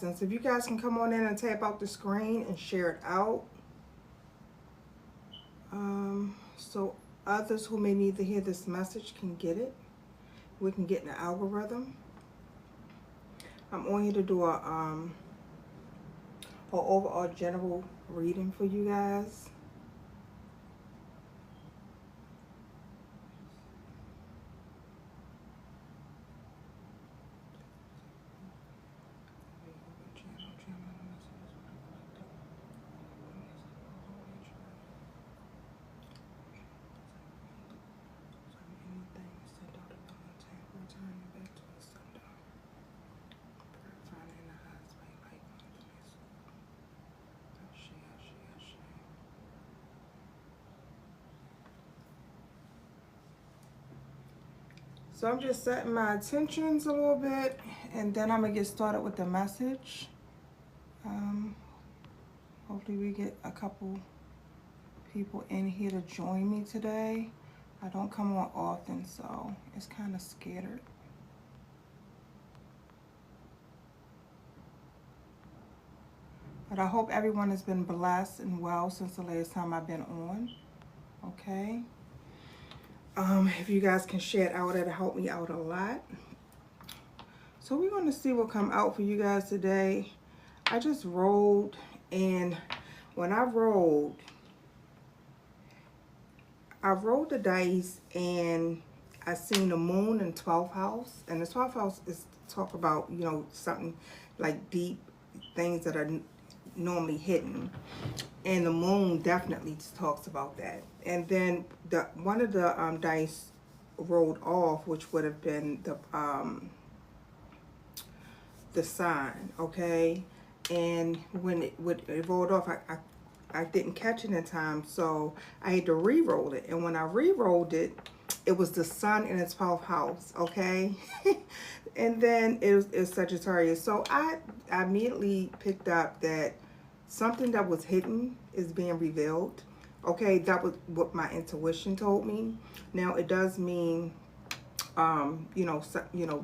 Since if you guys can come on in and tap out the screen and share it out, so others who may need to hear this message can get it. We can get in the algorithm. I'm on here to do a overall general reading for you guys. So I'm just setting my intentions a little bit, and then I'm gonna get started with the message. Hopefully we get a couple people in here to join me today. I don't come on often, so it's kind of scattered. But I hope everyone has been blessed and well since the last time I've been on. Okay. If you guys can share it out, it'll help me out a lot. So we're going to see what come out for you guys today. I just rolled, and when I rolled the dice, and I seen the moon in 12th house, and the 12th house is talk about, you know, something like deep things that are normally hidden, and the moon definitely talks about that. And then one of the dice rolled off, which would have been the sign, okay? And when it rolled off, I didn't catch it in time, so I had to re-roll it. And when I re-rolled it, it was the sun in its 12th house, okay? And then it was Sagittarius. So I immediately picked up that something that was hidden is being revealed. Okay, that was what my intuition told me. Now it does mean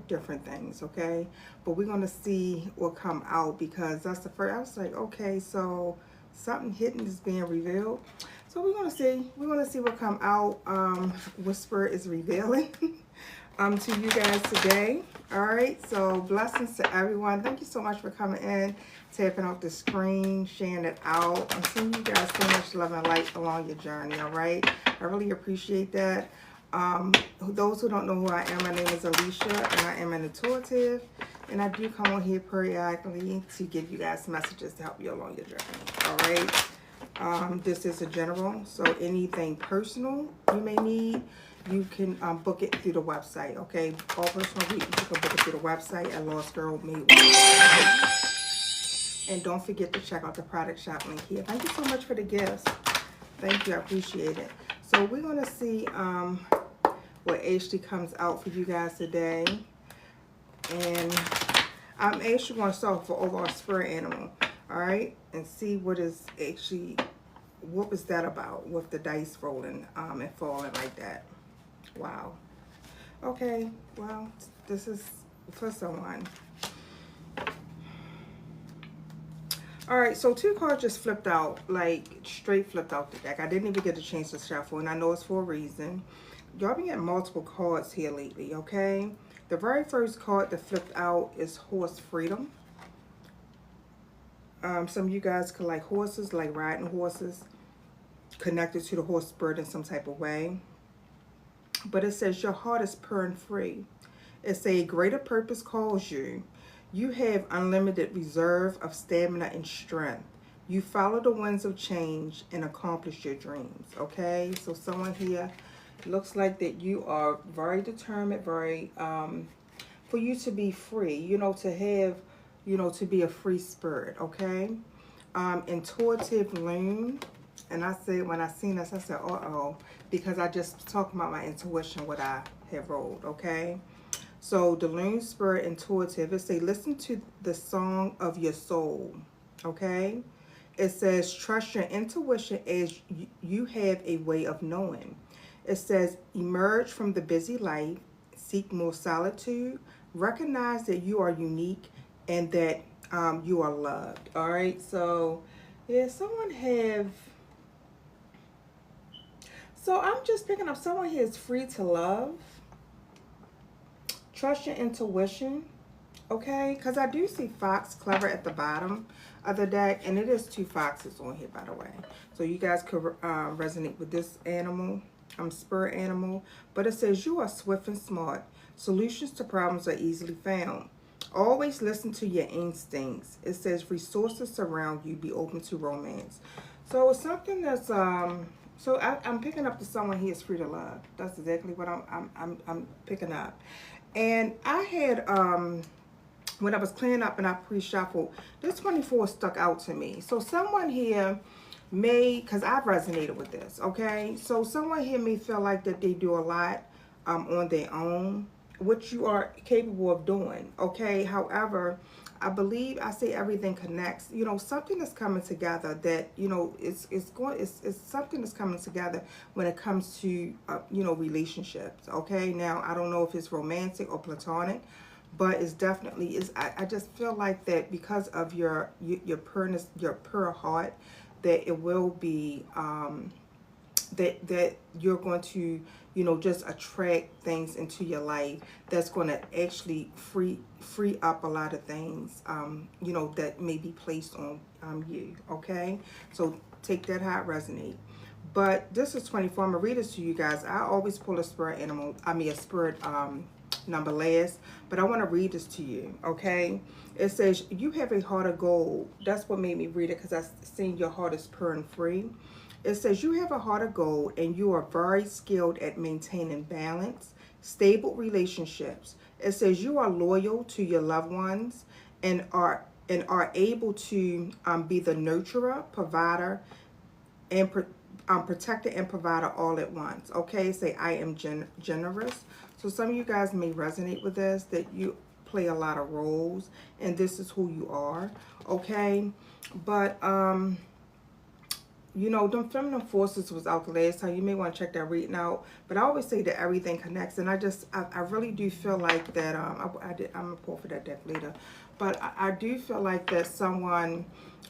different things, okay? But we're gonna see what come out, because that's the first. I was like, okay, so something hidden is being revealed. So we're gonna see what come out. What Spirit is revealing to you guys today. All right, so blessings to everyone. Thank you so much for coming in, tapping out the screen, sharing it out. I'm sending you guys so much love and light along your journey. All right, I really appreciate that. Those who don't know who I am, my name is Alicia, and I am an intuitive, and I do come on here periodically to give you guys messages to help you along your journey. All right, this is a general, so anything personal you may need, you can book it through the website. Okay, all personal readings, you can book it through the website at Lost Girl Made One. And don't forget to check out the product shop link here. Thank you so much for the gifts. Thank you, I appreciate it. So we're gonna see what actually comes out for you guys today. And I'm actually going to start for overall spirit animal, all right, and see what was that about with the dice rolling and falling like that. Wow. Okay, well, this is for someone. All right, so two cards just flipped out, like straight flipped out the deck. I didn't even get a chance to shuffle, and I know it's for a reason. Y'all been getting multiple cards here lately, okay? The very first card that flipped out is Horse Freedom. Some of you guys could like horses, like riding horses, connected to the horse spirit in some type of way. But it says your heart is pure and free. It's a greater purpose calls you. You have unlimited reserve of stamina and strength. You follow the winds of change and accomplish your dreams, okay? So someone here looks like that you are very determined, very for you to be free, you know, to have, you know, to be a free spirit, okay? Intuitive loon. And I said, when I seen this, I said, uh-oh, because I just talked about my intuition, what I have rolled, okay? So the loon spirit intuitive, it say, listen to the song of your soul, okay? It says, trust your intuition as you have a way of knowing. It says, emerge from the busy life, seek more solitude, recognize that you are unique and that you are loved. All right. So yeah, someone have. So I'm just picking up someone here is free to love. Trust your intuition. Okay, because I do see Fox Clever at the bottom of the deck, and it is two foxes on here, by the way. So you guys could resonate with this animal, spirit animal. But it says you are swift and smart. Solutions to problems are easily found. Always listen to your instincts. It says resources surround you. Be open to romance. So it's something that's So I'm picking up to someone he is free to love. That's exactly what I'm picking up. And I had when I was cleaning up and I pre-shuffled, this 24 stuck out to me. So someone here may, because I've resonated with this, okay? So someone here may feel like that they do a lot on their own, which you are capable of doing, okay? However, I believe I say everything connects. You know, something is coming together that, you know, it's something that's coming together when it comes to, you know, relationships, okay? Now, I don't know if it's romantic or platonic, but it's definitely is. I just feel like that because of your pureness, your pure heart, that it will be that you're going to, you know, just attract things into your life that's going to actually free up a lot of things, you know, that may be placed on you. Okay, so take that how it resonates. But this is 24. I'm gonna read this to you guys. I always pull a spirit animal. I mean a spirit number last, but I want to read this to you. Okay, it says you have a heart of gold. That's what made me read it, because I seen your heart is pure and free. It says you have a heart of gold and you are very skilled at maintaining balance, stable relationships. It says you are loyal to your loved ones and are able to be the nurturer, provider, and protector and provider all at once. Okay, say I am generous. So some of you guys may resonate with this, that you play a lot of roles and this is who you are. Okay, but you know, them feminine forces was out the last time. You may want to check that reading out. But I always say that everything connects, and I really do feel like that. I'm gonna pull for that deck later, but I do feel like that someone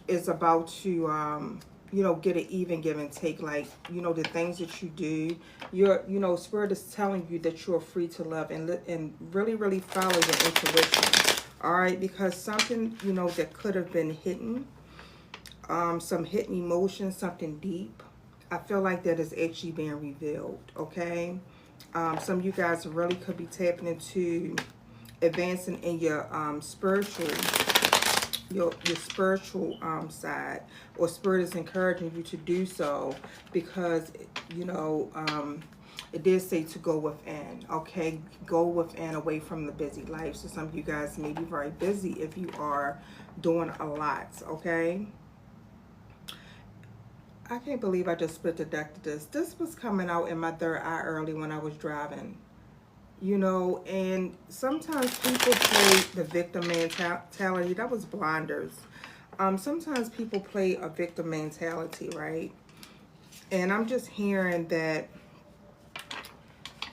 is about to you know, get an even give and take. Like, you know, the things that you do, you know, spirit is telling you that you're free to love and really follow your intuition. All right, because something, you know, that could have been hidden. Some hidden emotion, something deep. I feel like that is actually being revealed, okay? Some of you guys really could be tapping into advancing in your spiritual, your spiritual side, or spirit is encouraging you to do so because, you know, it did say to go within, okay? Go within, away from the busy life. So some of you guys may be very busy if you are doing a lot, okay? I can't believe I just split the deck to this. This was coming out in my third eye early when I was driving. You know, and sometimes people play the victim mentality. That was blinders. Sometimes people play a victim mentality, right? And I'm just hearing that,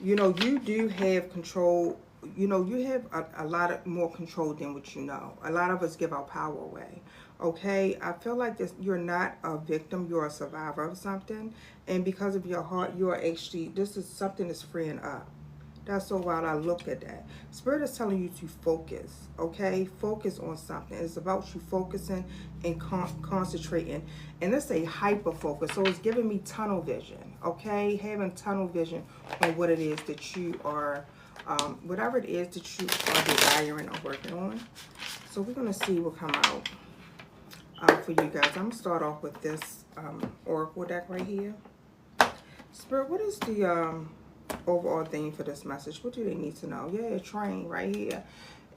you know, you do have control. You know, you have a lot of more control than what you know. A lot of us give our power away. Okay, I feel like this. You're not a victim. You're a survivor of something, and because of your heart, you are actually. This is something that's freeing up. That's so wild. I looked at that. Spirit is telling you to focus. Okay, focus on something. It's about you focusing and concentrating, and it's a hyper focus. So it's giving me tunnel vision. Okay, having tunnel vision on what it is that you are. Whatever it is that you are desiring or working on. So we're going to see what come out for you guys. I'm going to start off with this oracle deck right here. Spirit, what is the overall theme for this message? What do they need to know? Yeah, train right here.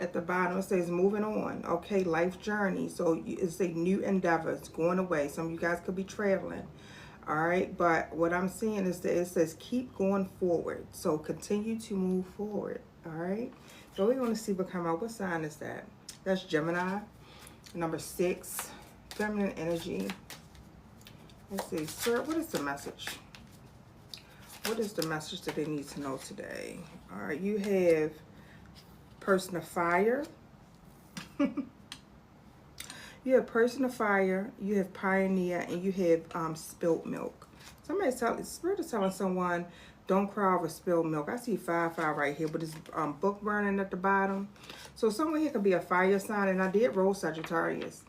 At the bottom, it says moving on. Okay, life journey. So it's a new endeavors, going away. Some of you guys could be traveling. All right, but what I'm seeing is that it says keep going forward. So continue to move forward. All right, so we're going to see what come out. What sign is that? That's Gemini. Number 6, feminine energy. Let's see, sir, what is the message? What is the message that they need to know today? All right, you have person of fire. You have person of fire, you have pioneer, and you have spilt milk. Somebody's telling, Spirit is telling someone, don't cry over spilled milk. I see 5-5 right here, but it's book burning at the bottom. So someone here could be a fire sign, and I did roll Sagittarius.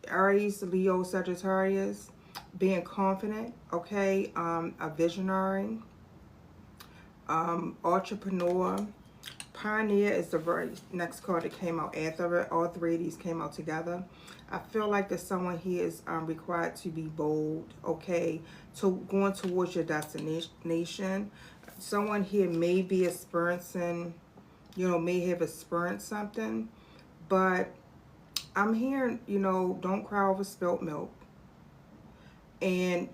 Aries, Leo, Sagittarius, being confident, okay, a visionary, entrepreneur. Pioneer is the very next card that came out after all three of these came out together. I feel like that someone here is required to be bold, okay, to going towards your destination. Someone here may be experiencing, may have experienced something, but I'm hearing, don't cry over spilt milk. And,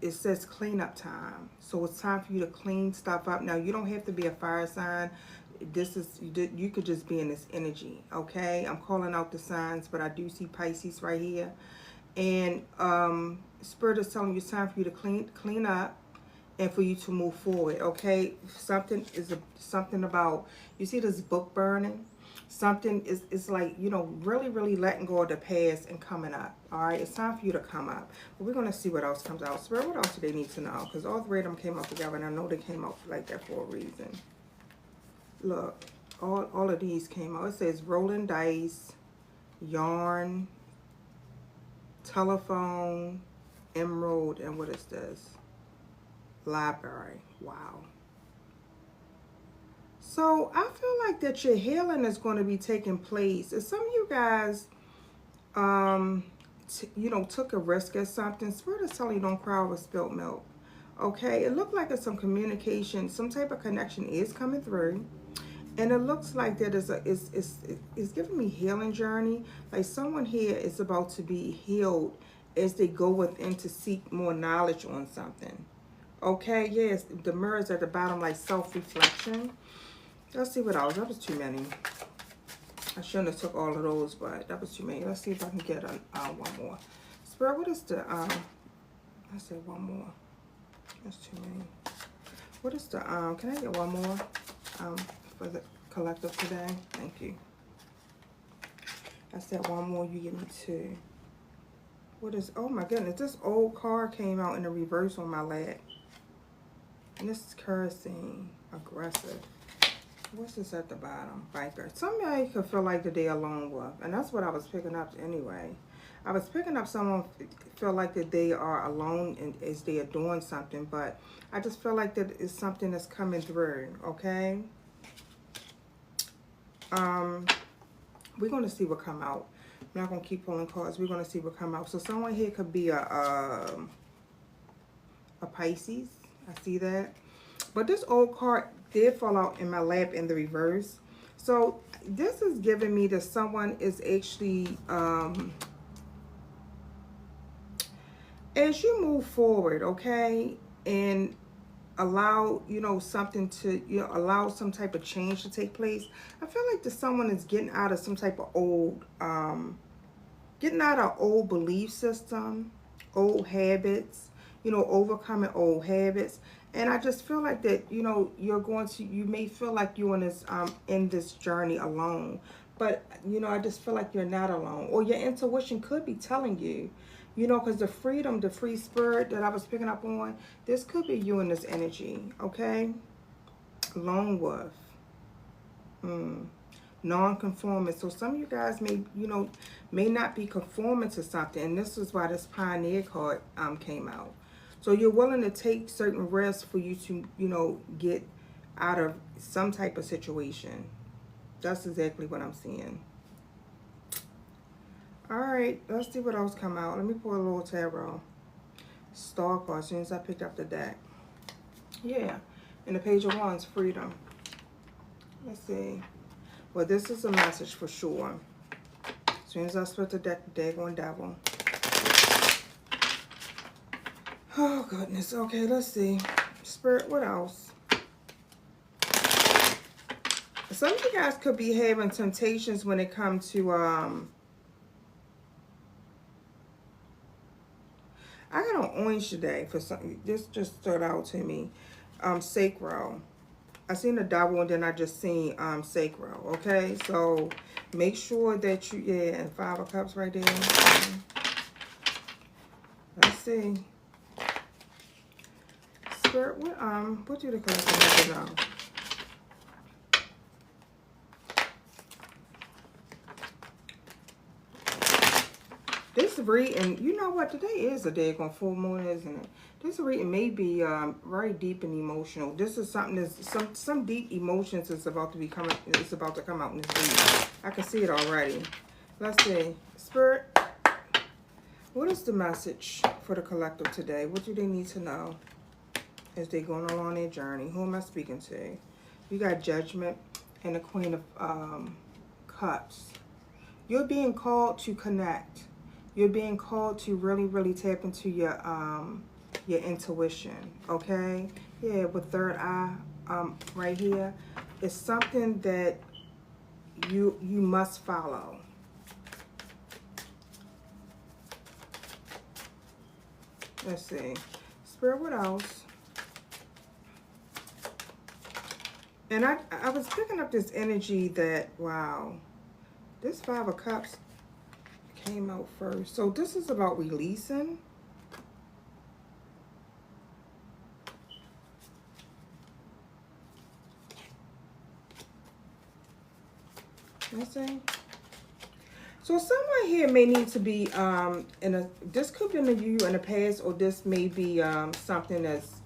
it says cleanup time. So it's time for you to clean stuff up. Now, you don't have to be a fire sign. You could just be in this energy, okay? I'm calling out the signs, but I do see Pisces right here. And Spirit is telling you it's time for you to clean up and for you to move forward, okay? Something about, you see this book burning? Something is like, really, really letting go of the past and coming up, all right? It's time for you to come up. But we're going to see what else comes out. Spirit, what else do they need to know? Because all three of them came out together, and I know they came out like that for a reason. Look, all of these came out. It says rolling dice, yarn, telephone, emerald, and what is this? Library. Wow. So I feel like that your healing is going to be taking place. If some of you guys, took a risk at something, Spirit is telling you don't cry over spilt milk. Okay, it looked like it's some communication, some type of connection is coming through. And it looks like that it's giving me healing journey. Like someone here is about to be healed as they go within to seek more knowledge on something. Okay, yes, the mirrors at the bottom, like self-reflection. Let's see what else. That was too many. I shouldn't have took all of those, but that was too many. Let's see if I can get one more. Spirit, what is the, I said one more. That's too many. What is the, can I get one more for the collective today? Thank you. I said one more, you give me two. What is, oh my goodness, this old card came out in the reverse on my lap. And this is kerosene, aggressive. What's this at the bottom? Biker. Some of you could feel like that they're alone with. And that's what I was picking up anyway. I was picking up someone feel like that they are alone and as they are doing something. But I just feel like that it's something that's coming through. Okay? We're going to see what come out. I'm not going to keep pulling cards. We're going to see what come out. So someone here could be a Pisces. I see that. But this old card did fall out in my lap in the reverse. So this is giving me that someone is actually, as you move forward, okay, and allow, something to, allow some type of change to take place. I feel like that someone is getting out of some type of old, getting out of old belief system, old habits, overcoming old habits. And I just feel like that, you may feel like you're in this journey alone. But, I just feel like you're not alone. Or your intuition could be telling you, because the freedom, the free spirit that I was picking up on, this could be you in this energy, okay? Lone wolf. Non-conformist. So some of you guys may not be conforming to something. And this is why this Pioneer card came out. So you're willing to take certain risks for you to, get out of some type of situation. That's exactly what I'm seeing. All right, let's see what else come out. Let me pull a little tarot. Star card, as soon as I picked up the deck. Yeah, and the Page of Wands, freedom. Let's see. Well, this is a message for sure. As soon as I split the deck, the daggone devil. Oh, goodness. Okay, let's see. Spirit, what else? Some of you guys could be having temptations when it comes to, I got an orange today for something. This just stood out to me. Sacral. I seen the double and then I just seen sacral. Okay, so make sure that you, yeah, and 5 of Cups right there. Let's see. Spirit, what do the collective need to know? This reading, you know what, today is a day on full moon, isn't it? This reading may be very deep and emotional. This is something that's some deep emotions is about to be coming. It's about to come out in this reading. I can see it already. Let's see, Spirit. What is the message for the collective today? What do they need to know as they're going along their journey? Who am I speaking to? You got Judgment and the Queen of Cups. You're being called to connect. You're being called to really, really tap into your intuition, okay? Yeah, with third eye right here. It's something that you must follow. Let's see. Spirit, what else? And I was picking up this energy that, wow, this 5 of Cups came out first. So this is about releasing. Let's see. So someone here may need to be this could be you in the past, or this may be something that's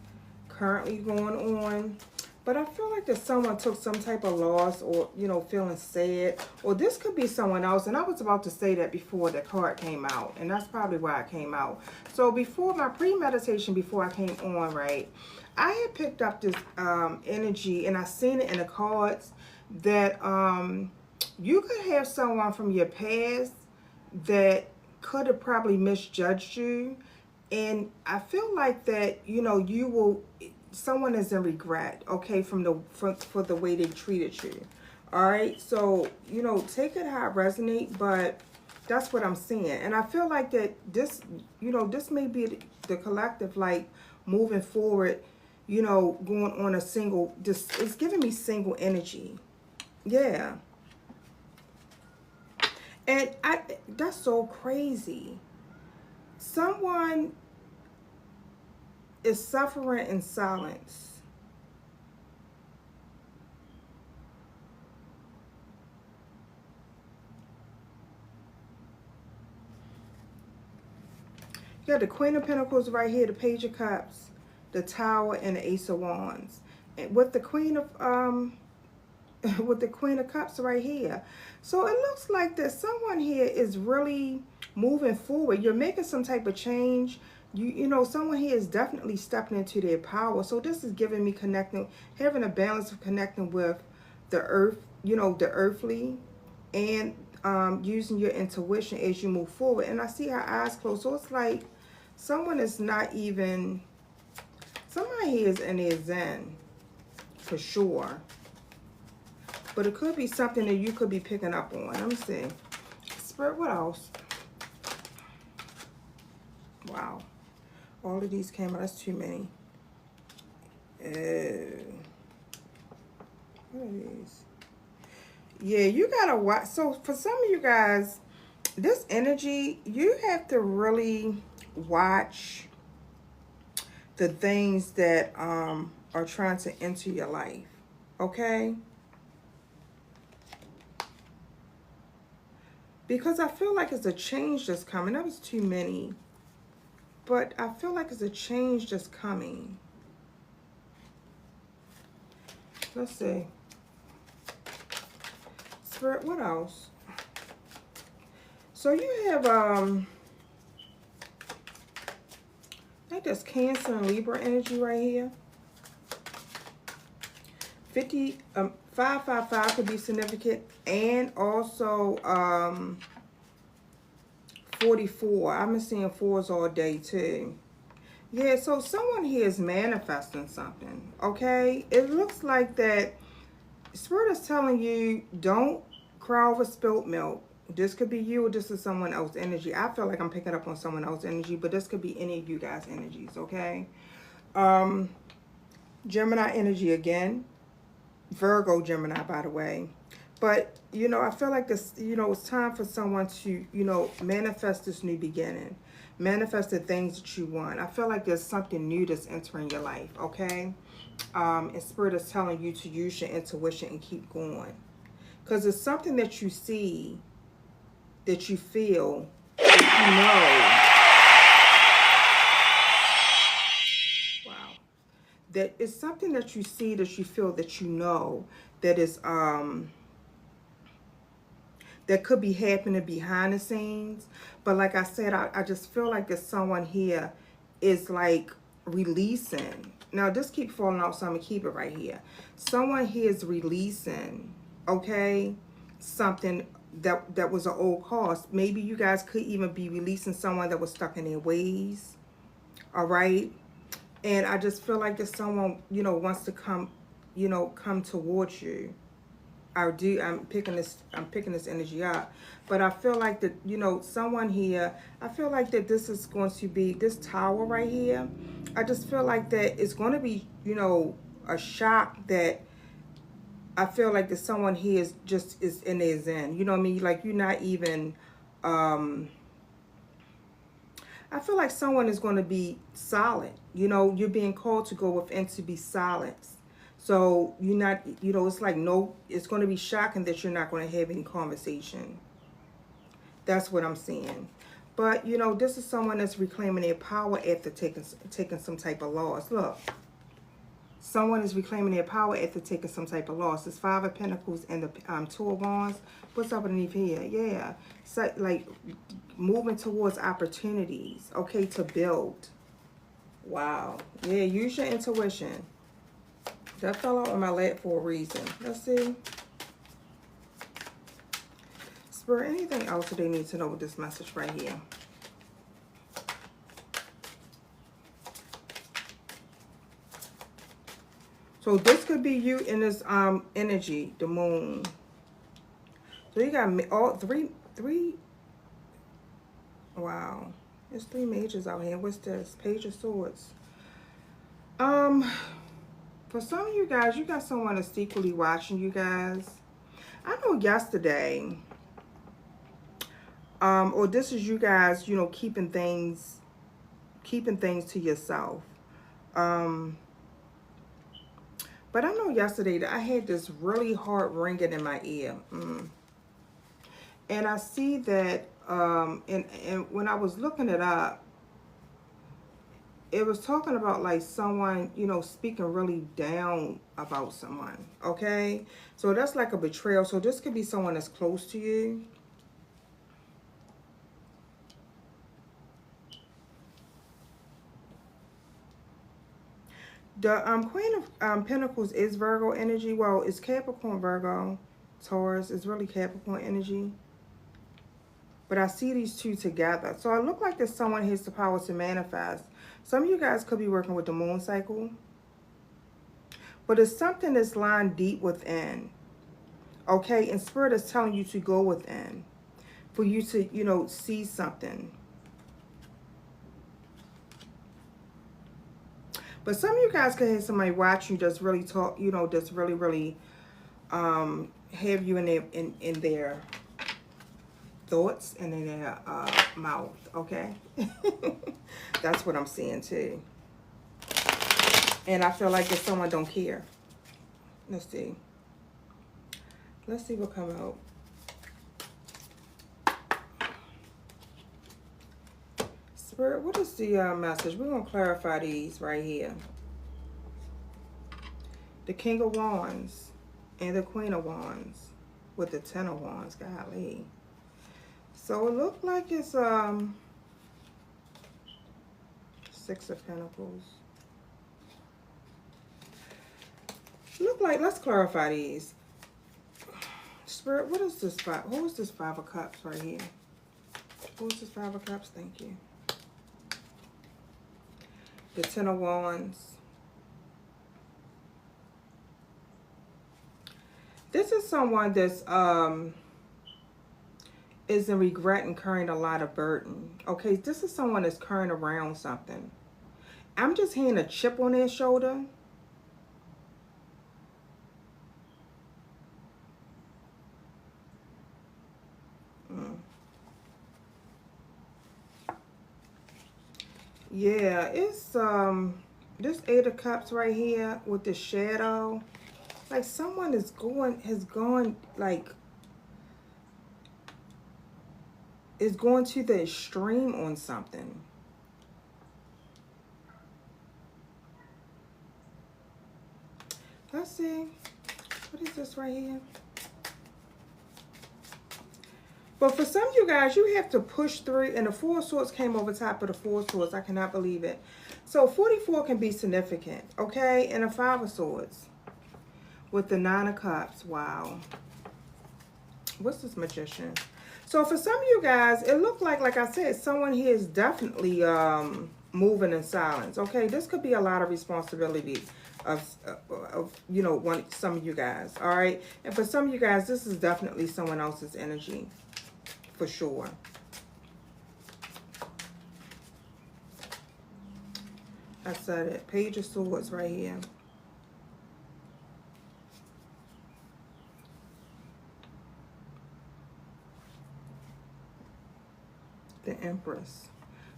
currently going on. But I feel like that someone took some type of loss, or, you know, feeling sad. Or this could be someone else. And I was about to say that before the card came out. And that's probably why it came out. So before my pre-meditation, before I came on, right, I had picked up this energy. And I seen it in the cards that you could have someone from your past that could have probably misjudged you. And I feel like that, you know, you will... someone is in regret, okay, for the way they treated you. All right, so, you know, take it how it resonates, but that's what I'm seeing. And I feel like that this, you know, this may be the collective, like, moving forward, you know, going on a single, just, it's giving me single energy. Yeah. And that's so crazy. Someone is suffering in silence. You got the Queen of Pentacles right here, the Page of Cups, the Tower, and the Ace of Wands. And with the Queen of with the Queen of Cups right here. So it looks like that someone here is really moving forward. You're making some type of change. You know, someone here is definitely stepping into their power. So this is giving me connecting, having a balance of connecting with the earth, you know, the earthly, and using your intuition as you move forward. And I see her eyes closed. So it's like someone is not even, someone here is in their zen for sure. But it could be something that you could be picking up on. Let me see. Spirit, what else? Wow. All of these came out. That's too many. What are these? Yeah, you gotta watch. So for some of you guys, this energy, you have to really watch the things that are trying to enter your life. Okay? Because I feel like it's a change that's coming. That was too many. But I feel like it's a change that's coming. Let's see. Spirit, what else? So you have, I think that's Cancer and Libra energy right here. 555 could be significant, and also 44. I've been seeing 4s all day too. Yeah, so someone here is manifesting something, okay? It looks like that Spirit is telling you, don't cry over spilt milk. This could be you, or this is someone else's energy. I feel like I'm picking up on someone else's energy, but this could be any of you guys' energies, okay? Gemini energy again. Virgo, Gemini, by the way. But, you know, I feel like this, you know, it's time for someone to, you know, manifest this new beginning. Manifest the things that you want. I feel like there's something new that's entering your life, okay? And Spirit is telling you to use your intuition and keep going. Because it's something that you see, that you feel, that you know. Wow. That it's something that you see, that you feel, that you know, that is, that could be happening behind the scenes. But like I said, I just feel like there's someone here is like releasing. Now, just keep falling out, so I'm going to keep it right here. Someone here is releasing, okay, something that was an old cost. Maybe you guys could even be releasing someone that was stuck in their ways, all right? And I just feel like there's someone, you know, wants to come, you know, come towards you. I'm picking this energy up. But I feel like that, you know, someone here, I feel like that this is going to be, this tower right here, I just feel like that it's going to be, you know, a shock that I feel like that someone here is just is in their zen. You know what I mean? Like you're not even, I feel like someone is going to be solid. You know, you're being called to go within to be solid. So you're not, you know, it's like no, it's going to be shocking that you're not going to have any conversation. That's what I'm seeing. But, you know, this is someone that's reclaiming their power after taking some type of loss. Look, someone is reclaiming their power after taking some type of loss. It's Five of Pentacles and the Two of Wands. What's up underneath here? Yeah. So, like, moving towards opportunities, okay, to build. Wow. Yeah, use your intuition. That fell out on my lap for a reason. Let's see. Spirit, anything else that they need to know with this message right here? So this could be you in this energy, the moon. So you got all three. Wow. There's 3 mages out here. What's this? Page of Swords. For some of you guys, you got someone that's secretly watching you guys. I know yesterday, or this is you guys, you know, keeping things to yourself. But I know yesterday that I had this really hard ringing in my ear. And I see that, and when I was looking it up, it was talking about like someone, you know, speaking really down about someone, okay? So that's like a betrayal. So this could be someone that's close to you. The Queen of Pentacles is Virgo energy. Well, it's Capricorn, Virgo, Taurus. It's really Capricorn energy. But I see these two together. So it looks like there's someone who has the power to manifest. Some of you guys could be working with the moon cycle. But it's something that's lying deep within. Okay? And Spirit is telling you to go within. For you to, you know, see something. But some of you guys could have somebody watching you that's really talk, you know, that's really have you in their thoughts and in their mouth, okay? That's what I'm seeing too. And I feel like if someone don't care. Let's see. Let's see what comes out. Spirit, what is the message? We're going to clarify these right here. The King of Wands and the Queen of Wands with the Ten of Wands. Golly. So it looked like it's Six of Pentacles. Look like, let's clarify these. Spirit, what is this five? Who is this Five of Cups right here? Who is this Five of Cups? Thank you. The Ten of Wands. This is someone that's is in regret and carrying a lot of burden. Okay, this is someone that's carrying around something. I'm just hearing a chip on their shoulder. Yeah, it's this Eight of Cups right here with the shadow. Like someone has gone like is going to the extreme on something. Let's see. What is this right here? But for some of you guys, you have to push through, and the Four of Swords came over top of the Four of Swords. I cannot believe it. So 44 can be significant, okay? And a Five of Swords with the Nine of Cups. Wow. What's this Magician? So for some of you guys, it looked like I said, someone here is definitely moving in silence, okay? This could be a lot of responsibility of you know, some of you guys, all right? And for some of you guys, this is definitely someone else's energy. For sure. I said it. Page of Swords right here. The Empress.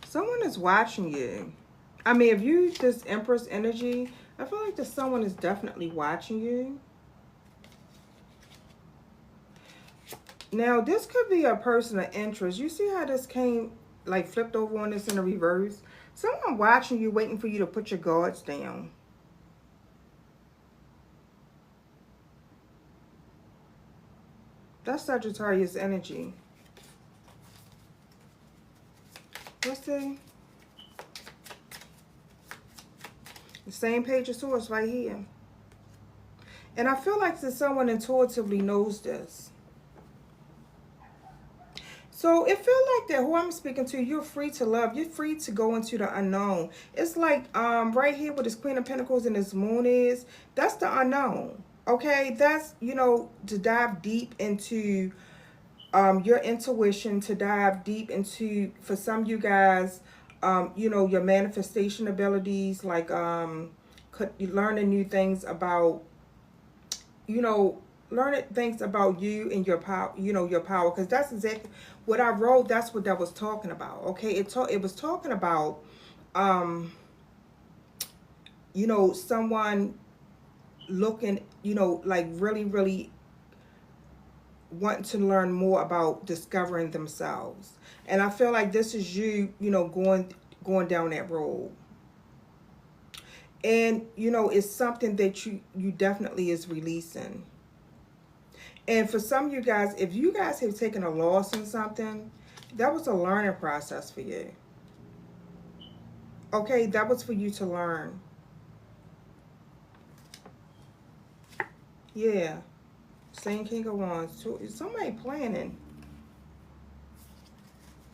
Someone is watching you. I mean, if you this Empress energy, I feel like that someone is definitely watching you. Now, this could be a person of interest. You see how this came, like, flipped over on this in the reverse? Someone watching you, waiting for you to put your guards down. That's Sagittarius energy. Let's see. The same Page of Swords right here. And I feel like that someone intuitively knows this. So it feels like that who I'm speaking to, you're free to love. You're free to go into the unknown. It's like right here with this Queen of Pentacles and this Moon is, that's the unknown. Okay, that's, you know, to dive deep into your intuition, to dive deep into, for some of you guys, you know, your manifestation abilities, like learning new things about, you know, learning things about you and your power, you know, your power, because that's exactly what I wrote. That's what that was talking about. Okay, it was talking about you know, someone looking, you know, like really wanting to learn more about discovering themselves. And I feel like this is you, you know, going down that road. And you know, it's something that you definitely is releasing. And for some of you guys, if you guys have taken a loss in something, that was a learning process for you. Okay, that was for you to learn. Yeah. Same King of Wands. Too. Somebody planning.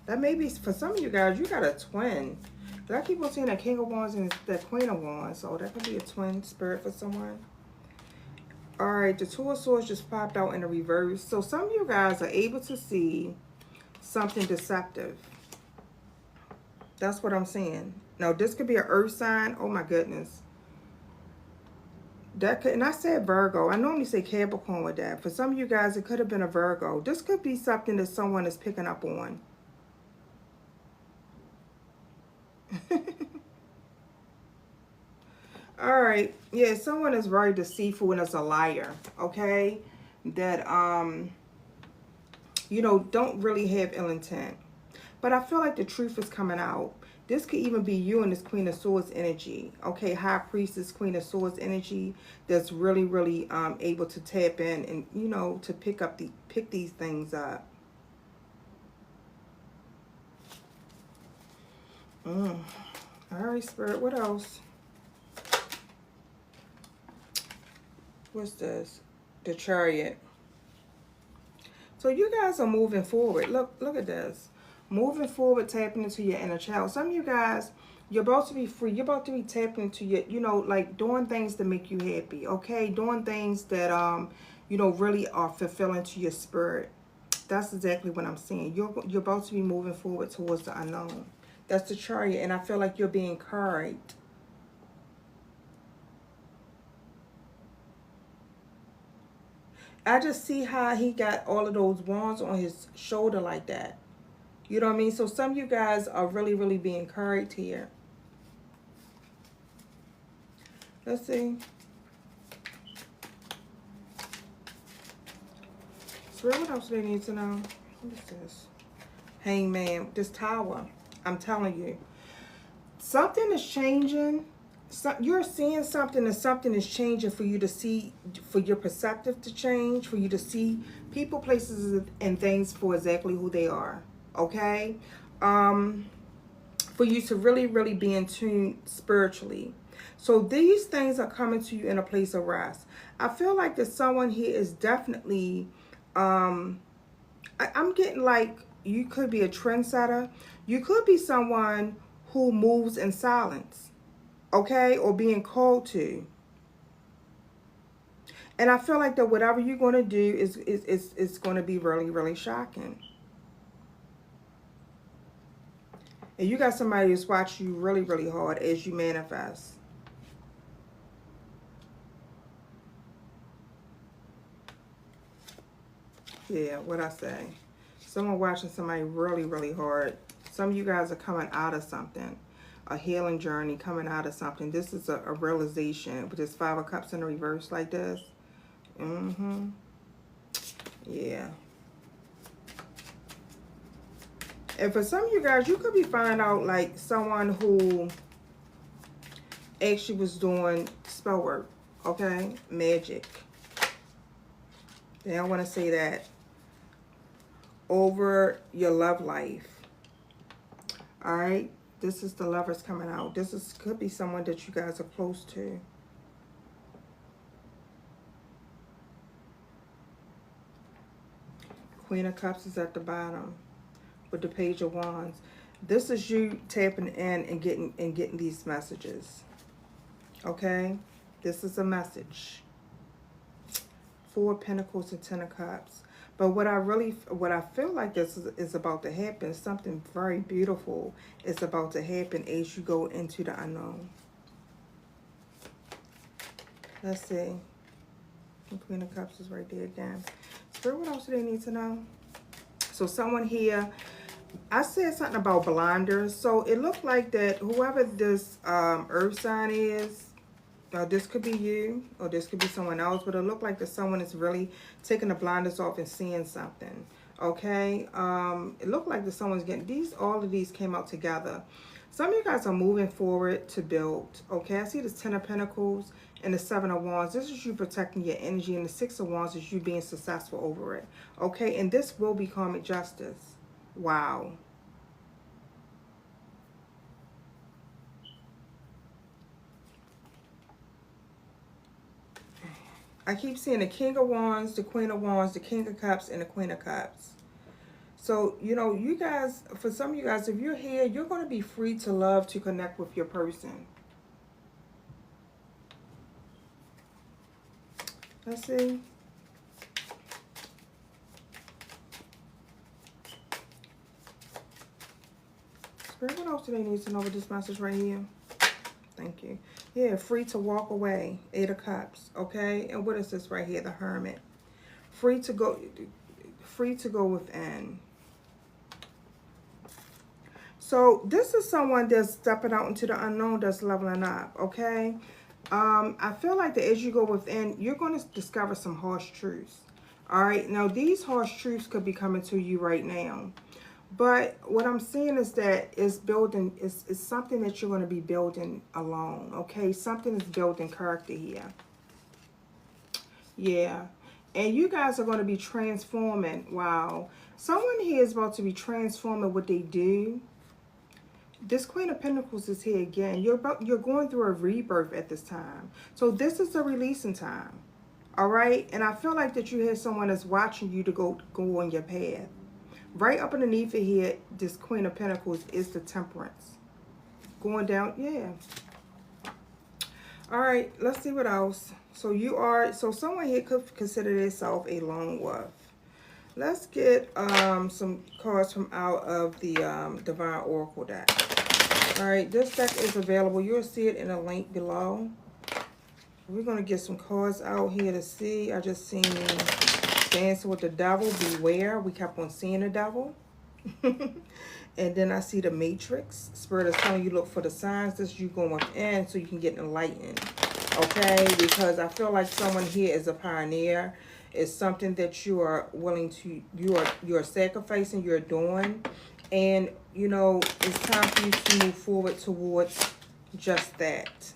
That may be, for some of you guys, you got a twin. But I keep on seeing that King of Wands and that Queen of Wands. So that could be a twin spirit for someone. Alright, the Two of Swords just popped out in the reverse. So some of you guys are able to see something deceptive. That's what I'm saying. Now, this could be an earth sign. Oh, my goodness. That could, and I said Virgo. I normally say Capricorn with that. For some of you guys, it could have been a Virgo. This could be something that someone is picking up on. All right. Yeah, someone is very deceitful and is a liar. Okay? That, you know, don't really have ill intent. But I feel like the truth is coming out. This could even be you and this Queen of Swords energy. Okay, High Priestess, Queen of Swords energy that's really able to tap in and, you know, to pick these things up. All right, Spirit, what else? What's this? The Chariot. So you guys are moving forward. Look at this. Moving forward, tapping into your inner child. Some of you guys, you're about to be free. You're about to be tapping into your, you know, like doing things that make you happy. Okay, doing things that you know, really are fulfilling to your spirit. That's exactly what I'm saying. You're about to be moving forward towards the unknown. That's the Chariot, and I feel like you're being carried. I just see how he got all of those wands on his shoulder like that. You know what I mean? So some of you guys are really being carried here. Let's see. Spirit, what else do they need to know? What is this? Hangman, this tower. I'm telling you. Something is changing. You're seeing something, and something is changing for you to see, for your perceptive to change, for you to see people, places, and things for exactly who they are. Okay? For you to really, really be in tune spiritually. So these things are coming to you in a place of rest. I feel like that someone here is definitely, I'm getting like, you could be a trendsetter. You could be someone who moves in silence, okay, or being called to. And I feel like that whatever you're going to do is going to be really, really shocking. And you got somebody who's watching you really, really hard as you manifest. Yeah, what I say. Someone watching somebody really, really hard. Some of you guys are coming out of something. A healing journey, coming out of something. This is a realization. With this 5 of Cups in the reverse like this. Yeah. And for some of you guys, you could be finding out like someone who actually was doing spell work. Okay? Magic. They don't want to say that. Over your love life. Alright? This is the Lovers coming out. This could be someone that you guys are close to. Queen of Cups is at the bottom with the Page of Wands. This is you tapping in and getting these messages. Okay? This is a message. 4 of Pentacles and 10 of Cups. But what I feel like this is about to happen, something very beautiful is about to happen as you go into the unknown. Let's see. The Queen of Cups is right there again. Spirit, what else do they need to know? So someone here, I said something about blinders. So it looked like that whoever this earth sign is, this could be you, or this could be someone else, but it looked like that someone is really taking the blinders off and seeing something. Okay? It looked like that someone's getting all of these came out together. Some of you guys are moving forward to build. Okay? I see this 10 of Pentacles and the 7 of Wands. This is you protecting your energy, and the 6 of Wands is you being successful over it. Okay? And this will be karmic justice. Wow. I keep seeing the King of Wands, the Queen of Wands, the King of Cups, and the Queen of Cups. So, you know, you guys, for some of you guys, if you're here, you're going to be free to love, to connect with your person. Let's see. Spirit, what else do they need to know with this message right here? Thank you. Yeah, free to walk away. 8 of Cups. Okay. And what is this right here? The Hermit. Free to go within. So this is someone that's stepping out into the unknown, that's leveling up. Okay. I feel like that as you go within, you're going to discover some harsh truths. All right. Now these harsh truths could be coming to you right now. But what I'm seeing is that it's building, it's something that you're going to be building alone, okay? Something is building character here. Yeah. And you guys are going to be transforming. Wow. Someone here is about to be transforming what they do. This Queen of Pentacles is here again. You're going through a rebirth at this time. So this is a releasing time, all right? And I feel like that you have someone that's watching you to go on your path. Right up underneath it here, this Queen of Pentacles is the Temperance. Going down, yeah. All right, let's see what else. So someone here could consider themselves a lone wolf. Let's get some cards from out of the Divine Oracle deck. All right, this deck is available. You'll see it in a link below. We're going to get some cards out here to see. I just seen Dancing with the Devil, beware. We kept on seeing the devil. And then I see the Matrix. Spirit is telling you look for the signs. This is you going within so you can get enlightened. okay? Because I feel like someone here is a pioneer. It's something that you are willing to, you're sacrificing, you're doing. And, you know, it's time for you to move forward towards just that.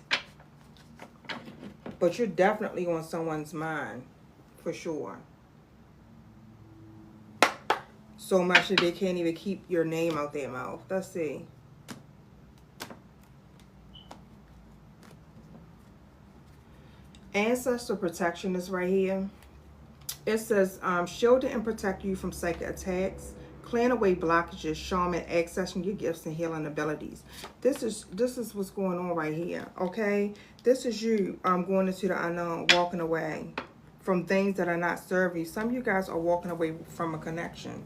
But you're definitely on someone's mind, for sure. So much that they can't even keep your name out their mouth. Let's see. Ancestor protection is right here. It says, shielding and protect you from psychic attacks, clearing away blockages, shaman, accessing your gifts and healing abilities. This is what's going on right here, okay? This is you going into the unknown, walking away from things that are not serving you. Some of you guys are walking away from a connection.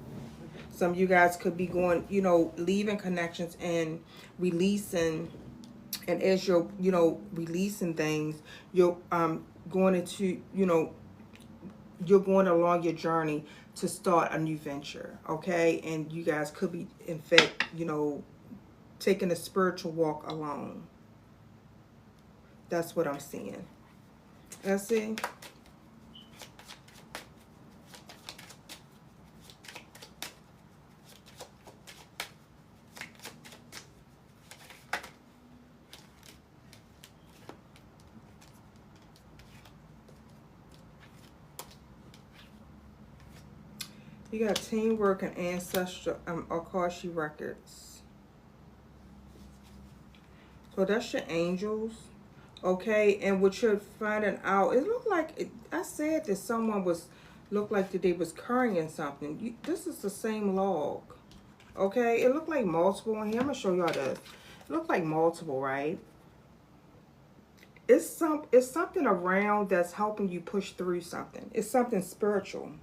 Some of you guys could be going, you know, leaving connections and releasing. And as you're, you know, releasing things, you're going into, you know, you're going along your journey to start a new venture, okay? And you guys could be, in fact, you know, taking a spiritual walk alone. That's what I'm seeing. Let's see. You got teamwork and ancestral Akashi records. So that's your angels, okay? And what you're finding out, it looked like I said that someone looked like that they was carrying something. This is the same log, okay? It looked like multiple in here. I'm gonna show y'all this. It looked like multiple, right? It's something around that's helping you push through something. It's something spiritual.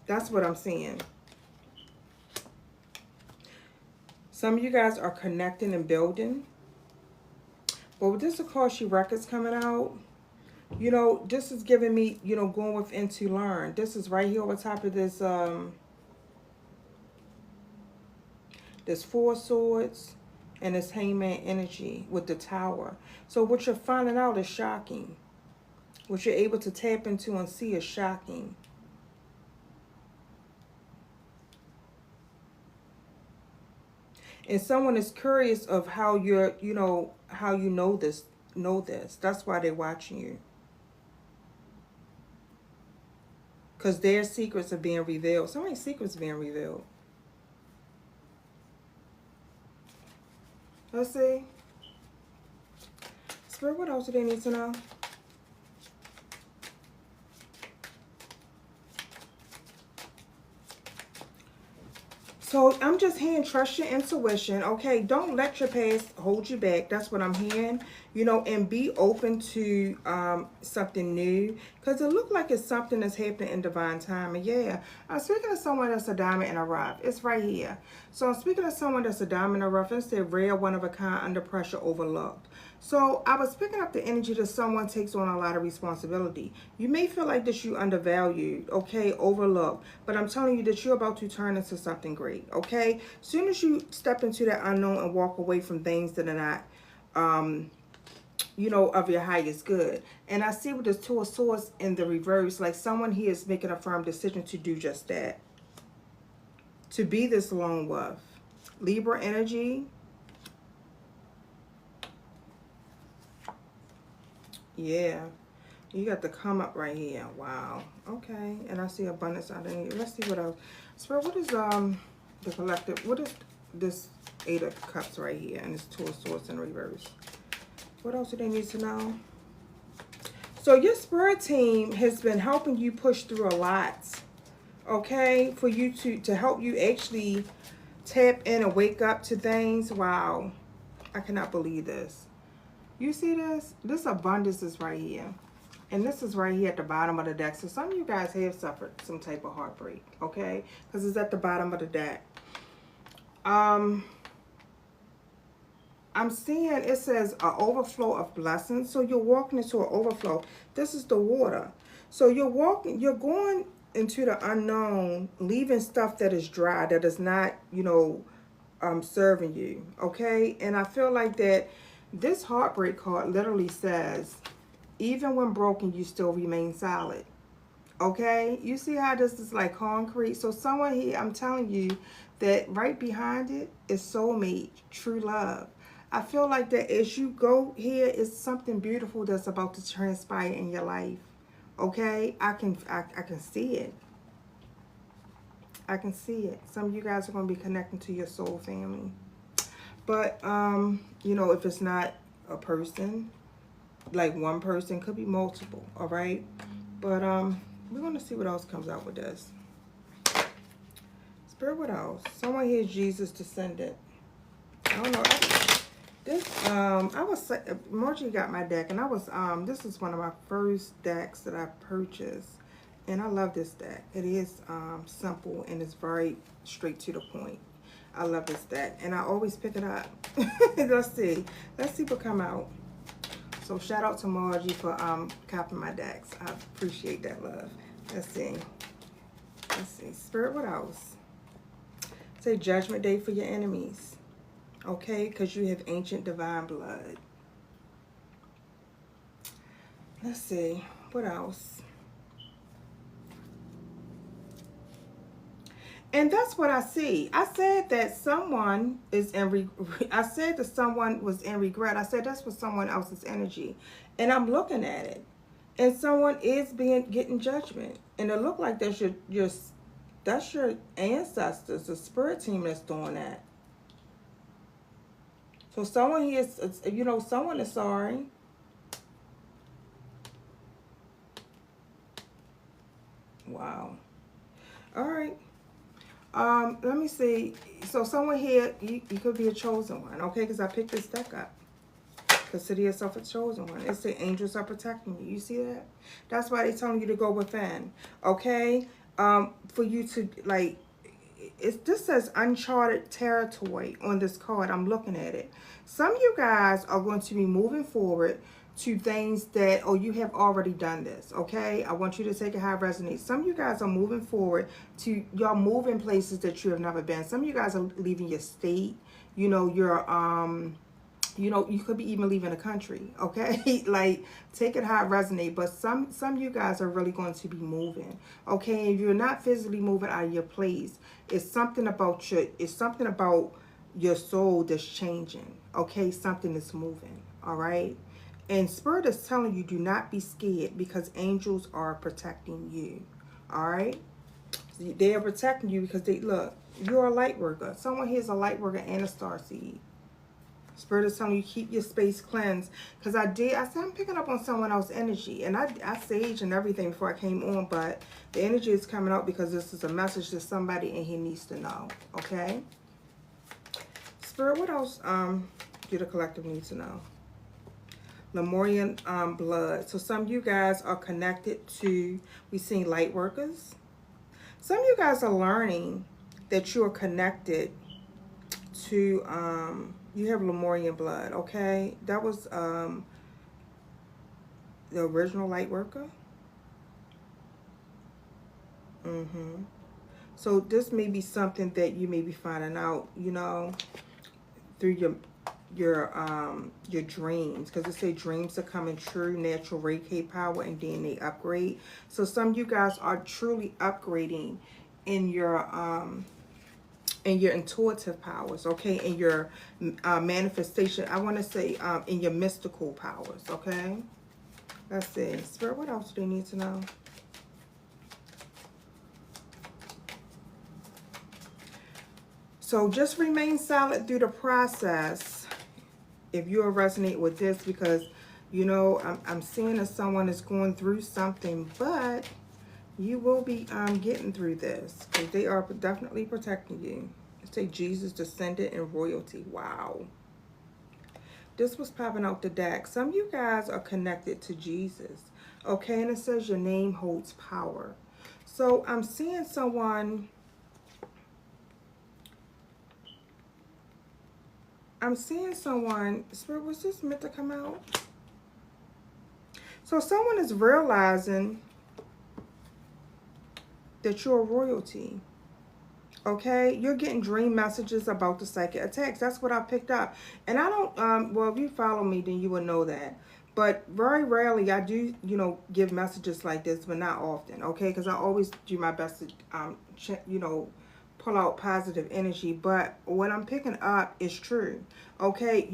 That's what I'm seeing. Some of you guys are connecting and building. But with this Akashi records coming out, you know, this is giving me, you know, going within to learn. This is right here over top of this, this Four of Swords and this Hangman energy with the Tower. So what you're finding out is shocking. What you're able to tap into and see is shocking. And someone is curious of how you're, you know, how you know this. That's why they're watching you. Because their secrets are being revealed. So many secrets being revealed. Let's see. Spirit, what else do they need to know? So I'm just hearing trust your intuition, okay? Don't let your past hold you back. That's what I'm hearing, you know, and be open to something new, because it looked like it's something that's happening in divine time. And yeah, I'm speaking of someone that's a diamond in a rough. It's right here. So I'm speaking of someone that's a diamond in a rough. It's a rare, one of a kind, under pressure, overlooked. So I was picking up the energy that someone takes on a lot of responsibility. You may feel like that you undervalued, okay, overlooked, but I'm telling you that you're about to turn into something great, okay? As soon as you step into that unknown and walk away from things that are not, you know, of your highest good. And I see with this Two of Swords in the reverse, like someone here is making a firm decision to do just that. To be this lone wolf. Libra energy. Yeah, you got the come up right here. Wow. Okay, and I see abundance out there. Let's see what else. Spirit, what is the collective? What is this Eight of Cups right here, and this Two of Swords in reverse? What else do they need to know? So your spirit team has been helping you push through a lot. Okay, for you to help you actually tap in and wake up to things. Wow, I cannot believe this. You see this? This abundance is right here. And this is right here at the bottom of the deck. So some of you guys have suffered some type of heartbreak, okay? Because it's at the bottom of the deck. I'm seeing it says an overflow of blessings. So you're walking into an overflow. This is the water. So you're going into the unknown, leaving stuff that is dry, that is not, you know, serving you, okay? And I feel like that This heartbreak card literally says, even when broken, you still remain solid. Okay? You see how this is like concrete? So someone here, I'm telling you that right behind it is soulmate, true love. I feel like that as you go here, is something beautiful that's about to transpire in your life. Okay? I can see it. I can see it. Some of you guys are going to be connecting to your soul family. But, you know, if it's not a person, like one person, could be multiple, all right? But we're going to see what else comes out with this. Spirit, what else? Someone here is Jesus descendant. I don't know. I was, Margie got my deck, and I was, this is one of my first decks that I purchased. And I love this deck. It is simple, and it's very straight to the point. I love this deck, and I always pick it up. Let's see what come out. So shout out to Margie for copying my decks. I appreciate that love. Let's see. Spirit, what else? Say judgment day for your enemies. Okay, because you have ancient divine blood. Let's see. What else? And that's what I see. I said that someone is I said that someone was in regret. I said that's what someone else's energy. And I'm looking at it. And someone is getting judgment. And it looked like that's your ancestors, the spirit team that's doing that. So someone here is, you know, someone is sorry. Wow. All right. Let me see. So someone here, you could be a chosen one, okay? Because I picked this deck up. Consider yourself a chosen one. It's the angels are protecting you. You see that? That's why they're telling you to go within, okay? For you to, like, this says uncharted territory on this card. I'm looking at it. Some of you guys are going to be moving forward to things that, oh, you have already done this, okay? I want you to take it how it resonates. Some of you guys are moving forward to, y'all moving places that you have never been. Some of you guys are leaving your state. You know, you're, you know, you could be even leaving the country, okay? Like, take it how it resonates. But some of you guys are really going to be moving, okay? If you're not physically moving out of your place, it's something about your soul that's changing, okay? Something is moving, all right? And Spirit is telling you, do not be scared because angels are protecting you. All right? They are protecting you because look, you're a light worker. Someone here is a light worker and a star seed. Spirit is telling you, keep your space cleansed. Because I said I'm picking up on someone else's energy. And I saged and everything before I came on. But the energy is coming out because this is a message to somebody and he needs to know. Okay? Spirit, what else do the collective need to know? Lemurian blood. So some of you guys are connected to, we've seen light workers. Some of you guys are learning that you are connected to, you have Lemurian blood, okay? That was the original light worker. So this may be something that you may be finding out, you know, through your dreams, because it say dreams are coming true, natural Reiki power, and DNA upgrade. So some of you guys are truly upgrading in your intuitive powers, okay, in your manifestation. I want to say in your mystical powers, okay. Let's see, Spirit, what else do they need to know? So just remain silent through the process if you'll resonate with this, because, you know, I'm seeing that someone is going through something, but you will be getting through this because they are definitely protecting you. Say Jesus descended in royalty. Wow. This was popping out the deck. Some of you guys are connected to Jesus, okay? And it says your name holds power. So I'm seeing someone... Spirit, was this meant to come out? So someone is realizing that you're royalty. Okay, you're getting dream messages about the psychic attacks. That's what I picked up. And I don't, well, if you follow me, then you will know that. But very rarely I do, you know, give messages like this, but not often, okay? Because I always do my best to, you know, pull out positive energy. But what I'm picking up is true, okay?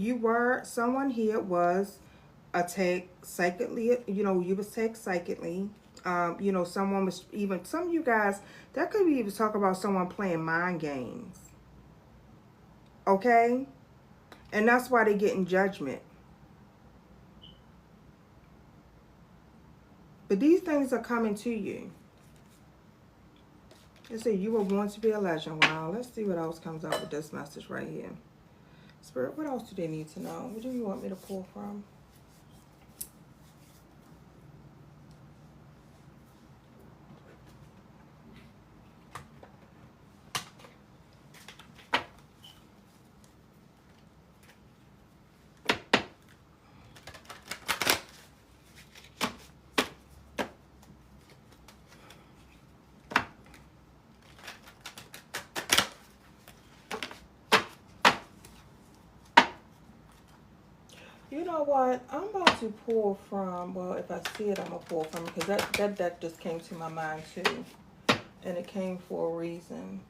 Someone here was attacked psychically, you know, you was attacked psychically. You know, someone was even, some of you guys, that could be even talk about someone playing mind games. Okay? And that's why they get in judgment. But these things are coming to you. They say you were born to be a legend. Wow, let's see what else comes out with this message right here. Spirit, what else do they need to know? What do you want me to pull from? You know what? I'm about to pull from, well, if I see it, I'm going to pull from, because that deck just came to my mind too. And it came for a reason.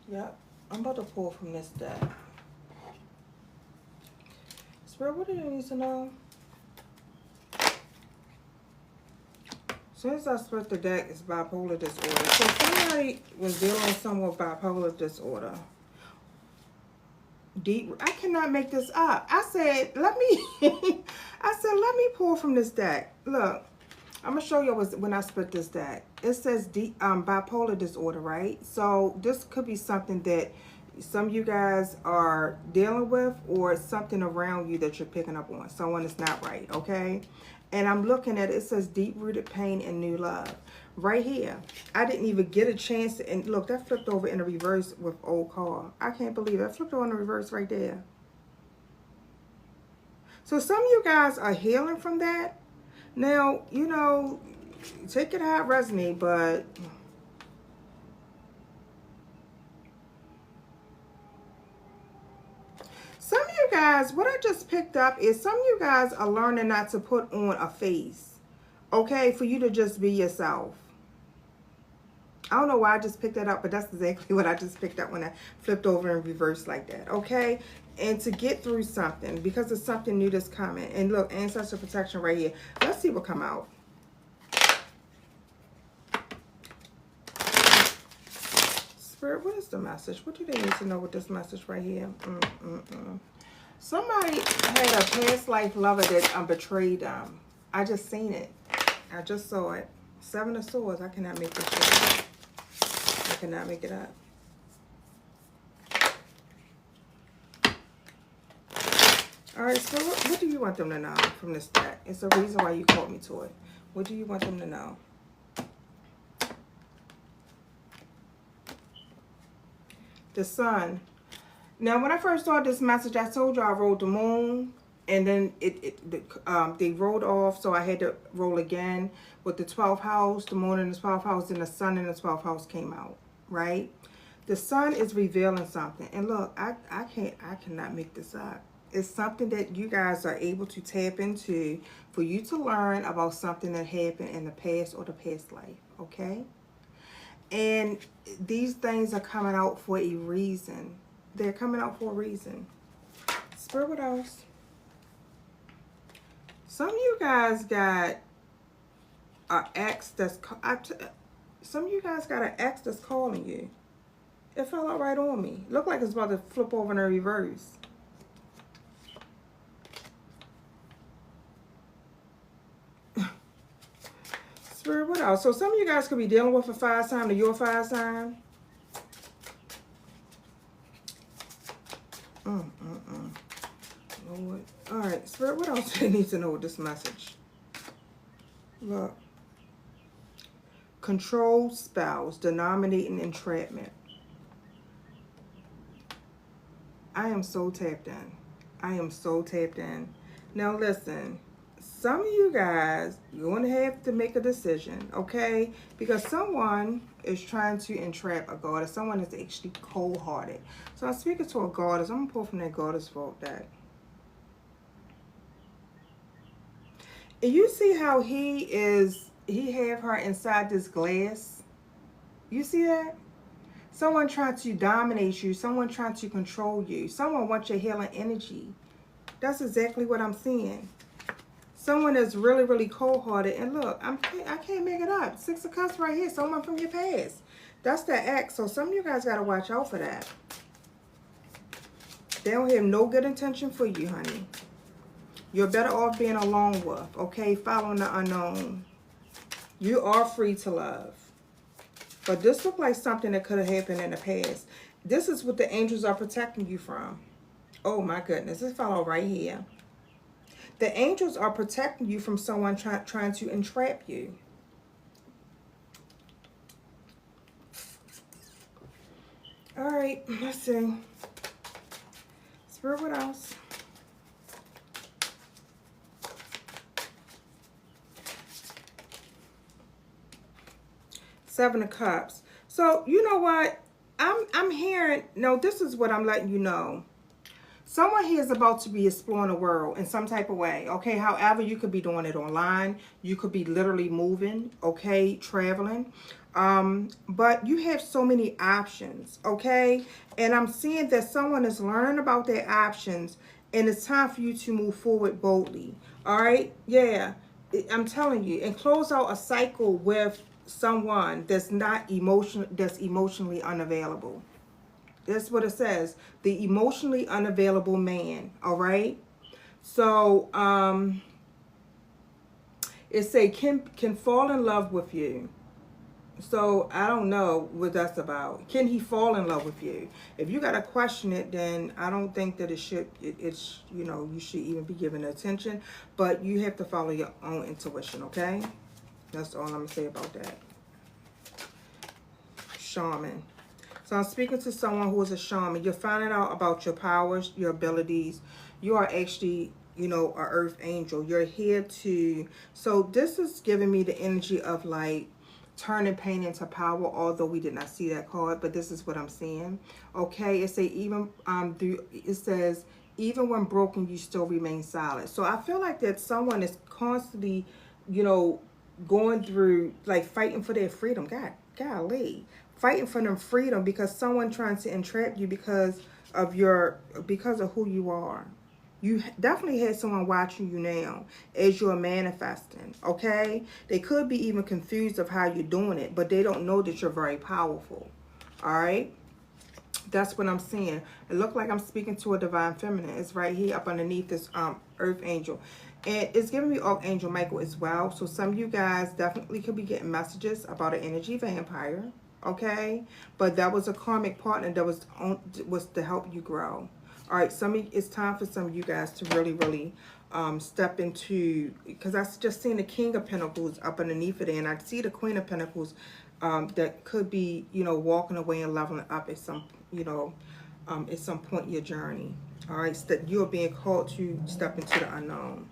Yep. I'm about to pull from this deck. Spirit, what do you need to know? As soon as I split the deck, it's bipolar disorder. So somebody was dealing with someone with bipolar disorder. I cannot make this up. I said, let me pull from this deck. Look, I'm gonna show you when I split this deck. It says bipolar disorder, right? So this could be something that some of you guys are dealing with, or something around you that you're picking up on. Someone is not right, okay? And I'm looking at it. It says deep-rooted pain and new love. Right here. I didn't even get a chance to, and look, that flipped over in the reverse with old car. I can't believe that flipped over in the reverse right there. So some of you guys are healing from that. Now, you know, take it how it resonates, but some of you guys, what I just picked up is some of you guys are learning not to put on a face, okay, for you to just be yourself. I don't know why I just picked that up, but that's exactly what I just picked up when I flipped over in reverse like that, okay? And to get through something, because it's something new that's coming. And look, ancestor protection right here. Let's see what come out. Spirit, what is the message? What do they need to know with this message right here? Somebody had a past life lover that betrayed them. I just seen it. I just saw it. 7 of Swords. I cannot make this shit up. I cannot make it up. All right, so what do you want them to know from this deck? It's the reason why you called me to it. What do you want them to know? The Sun. Now, when I first saw this message, I told you I rolled the moon, and then they rolled off, so I had to roll again with the 12th house, the moon in the 12th house, and the sun in the 12th house came out, right? The Sun is revealing something, and look, I cannot make this up. It's something that you guys are able to tap into for you to learn about something that happened in the past or the past life, okay? And these things are coming out for a reason. They're coming out for a reason. Spirit, what else? Some of you guys got an ex that's... Some of you guys got an ex that's calling you. It fell out right on me. Looked like it's about to flip over in a reverse. Spirit, what else? So some of you guys could be dealing with a fire sign or your fire sign. Lord. All right, Spirit, what else do they need to know with this message? Look. Control spells, denominating entrapment. I am so tapped in. I am so tapped in. Now listen, some of you guys, you're going to have to make a decision, okay? Because someone is trying to entrap a goddess. Someone is actually cold-hearted. So I'm speaking to a goddess. I'm going to pull from that goddess vault deck. And you see how he have her inside this glass? You see that? Someone trying to dominate you. Someone trying to control you. Someone wants your healing energy. That's exactly what I'm seeing. Someone that's really, really cold-hearted. And look, I can't make it up. 6 of Cups right here. Someone from your past. That's the ex. So some of you guys got to watch out for that. They don't have no good intention for you, honey. You're better off being alone with, okay? Following the unknown. You are free to love. But this looks like something that could have happened in the past. This is what the angels are protecting you from. Oh, my goodness. This follow right here. The angels are protecting you from someone trying to entrap you. All right, let's see. Spirit, what else? Seven of Cups. So, you know what? I'm hearing, no, this is what I'm letting you know. Someone here is about to be exploring the world in some type of way, okay? However, you could be doing it online. You could be literally moving, okay? Traveling. But you have so many options, okay? And I'm seeing that someone is learning about their options, and it's time for you to move forward boldly, all right? Yeah, I'm telling you. And close out a cycle with someone that's not emotionally unavailable. That's what it says. The emotionally unavailable man. All right. So it say can fall in love with you. So I don't know what that's about. Can he fall in love with you? If you gotta question it, then I don't think that it's you know, you should even be given attention. But you have to follow your own intuition. Okay. That's all I'm gonna say about that. Shaman. So I'm speaking to someone who is a shaman. You're finding out about your powers, your abilities. You are actually, you know, an earth angel. You're here to... So this is giving me the energy of like turning pain into power, although we did not see that card, but this is what I'm seeing. Okay, it says even when broken, you still remain solid. So I feel like that someone is constantly, you know, going through, like, fighting for their freedom. Golly. Fighting for them freedom because someone trying to entrap you because of who you are. You definitely had someone watching you now as you're manifesting, okay? They could be even confused of how you're doing it, but they don't know that you're very powerful, all right? That's what I'm seeing. It looked like I'm speaking to a divine feminine. It's right here up underneath this earth angel. And it's giving me Archangel Michael as well. So some of you guys definitely could be getting messages about an energy vampire. Okay, but that was a karmic partner that was to help you grow. All right, it's time for some of you guys to really step into, because I just seen the King of Pentacles up underneath it, and I see the Queen of Pentacles that could be, you know, walking away and leveling up at some, you know, at some point in your journey. All right, so that you're being called to step into the unknown.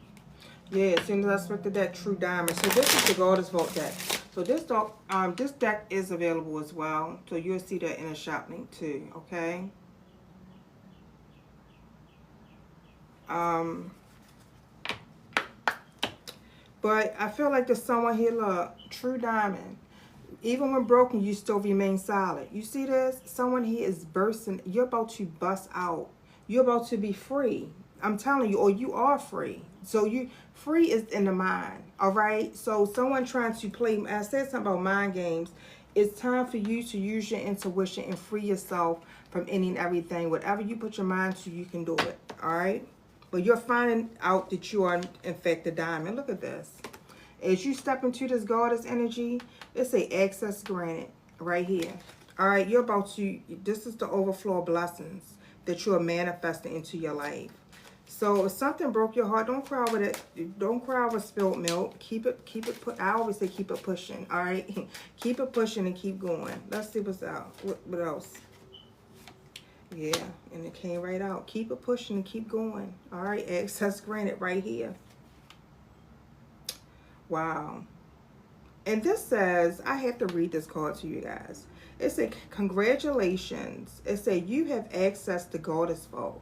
Yeah, as soon as I selected that True Diamond. So this is the Goddess Vault deck. So this deck is available as well. So you'll see that in a shop link too, okay? But I feel like there's someone here, look, True Diamond. Even when broken, you still remain solid. You see this? Someone here is bursting. You're about to bust out. You're about to be free. I'm telling you, or you are free. So free is in the mind, all right? So someone trying to play, I said something about mind games. It's time for you to use your intuition and free yourself from any and everything. Whatever you put your mind to, you can do it, all right? But you're finding out that you are, in fact, the diamond. Look at this. As you step into this goddess energy, it's a access granted right here. All right, you're about to, this is the overflow of blessings that you are manifesting into your life. So if something broke your heart, don't cry with it. Don't cry with spilled milk. I always say keep it pushing, all right? Keep it pushing and keep going. Let's see what's out. What else? Yeah, and it came right out. Keep it pushing and keep going. All right, access granted right here. Wow. And this says, I have to read this card to you guys. It said, congratulations. It said, you have access to Goddess Vault,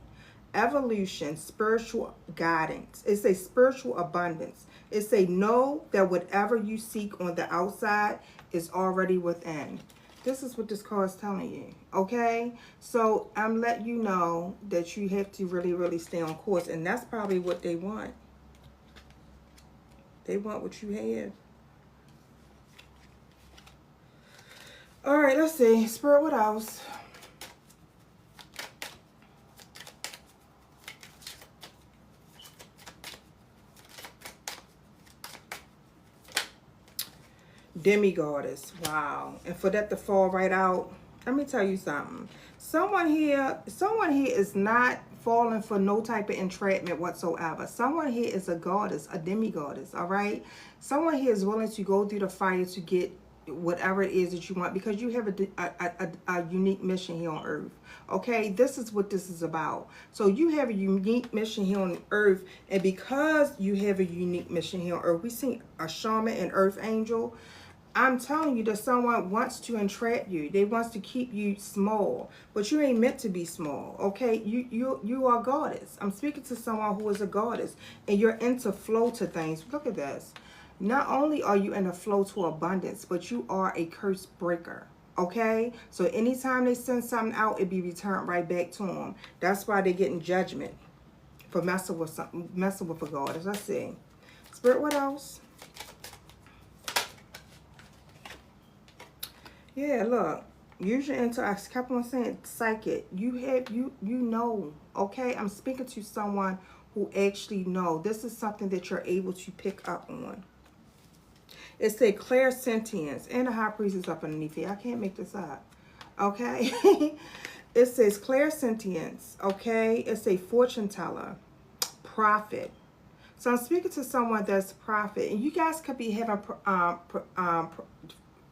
evolution, spiritual guidance. It says spiritual abundance. It say, know that whatever you seek on the outside is already within. This is what this card is telling you, okay? So I'm letting you know that you have to really, really stay on course. And that's probably what they want. They want what you have. All right, let's see. Spirit, what else? Demigoddess. Wow. And for that to fall right out, let me tell you something. Someone here is not falling for no type of entrapment whatsoever. Someone here is a goddess, a demigoddess, all right? Someone here is willing to go through the fire to get whatever it is that you want, because you have a unique mission here on earth. Okay, this is what this is about. So you have a unique mission here on earth, and because you have a unique mission here on earth, we see a shaman and earth angel. I'm telling you that someone wants to entrap you. They wants to keep you small, but you ain't meant to be small. Okay, you are a goddess. I'm speaking to someone who is a goddess, and you're into flow to things. Look at this. Not only are you in a flow to abundance, but you are a curse breaker. Okay, so anytime they send something out, it be returned right back to them. That's why they're getting judgment for messing with something, messing with a goddess. Let's see. Spirit, what else? Yeah, look. Usually into, I kept on saying psychic. You know. Okay, I'm speaking to someone who actually know. This is something that you're able to pick up on. It says clairsentience, and the high priest is up underneath here. I can't make this up. Okay. It says clairsentience. Okay. It's a fortune teller, prophet. So I'm speaking to someone that's prophet, and you guys could be having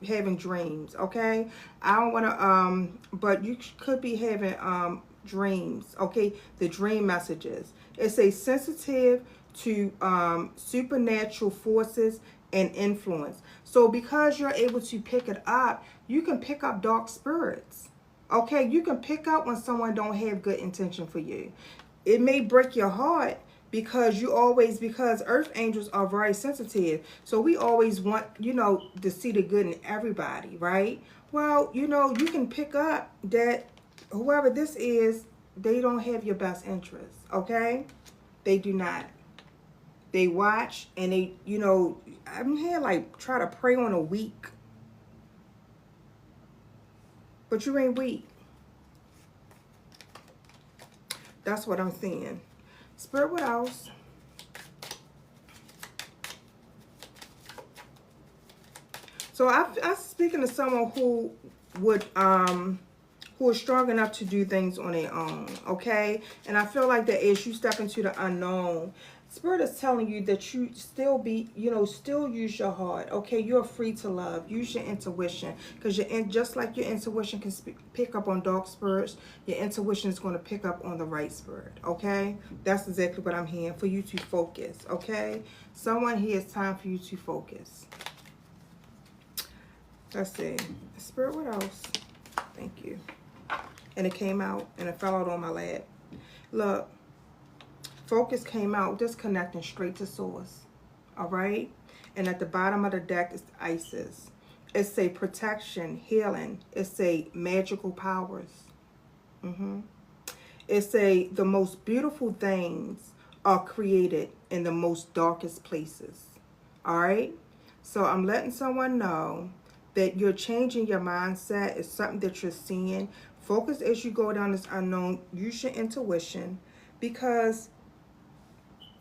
having dreams. Okay. I don't want to but you could be having dreams. Okay. The dream messages. It's a sensitive to supernatural forces and influence. So because you're able to pick it up, you can pick up dark spirits. Okay, you can pick up when someone don't have good intention for you. It may break your heart because because earth angels are very sensitive. So we always want, to see the good in everybody, right? Well, you can pick up that whoever this is, they don't have your best interests, okay? They do not. They watch and they, I'm here like try to prey on a weak. But you ain't weak. That's what I'm saying. Spirit, what else? So I'm speaking to someone who would who is strong enough to do things on their own, okay? And I feel like that as you step into the unknown, Spirit is telling you that you still still use your heart, okay? You're free to love. Use your intuition, because just like your intuition can pick up on dark spirits, your intuition is going to pick up on the right spirit, okay? That's exactly what I'm hearing, for you to focus, okay? Someone here, it's time for you to focus. Let's see. Spirit, what else? Thank you. And it came out, and it fell out on my lap. Look. Focus came out, disconnecting straight to source. All right? And at the bottom of the deck is Isis. It's a protection, healing. It's a magical powers. It's the most beautiful things are created in the most darkest places. All right? So I'm letting someone know that you're changing your mindset. It's something that you're seeing. Focus as you go down this unknown. Use your intuition, because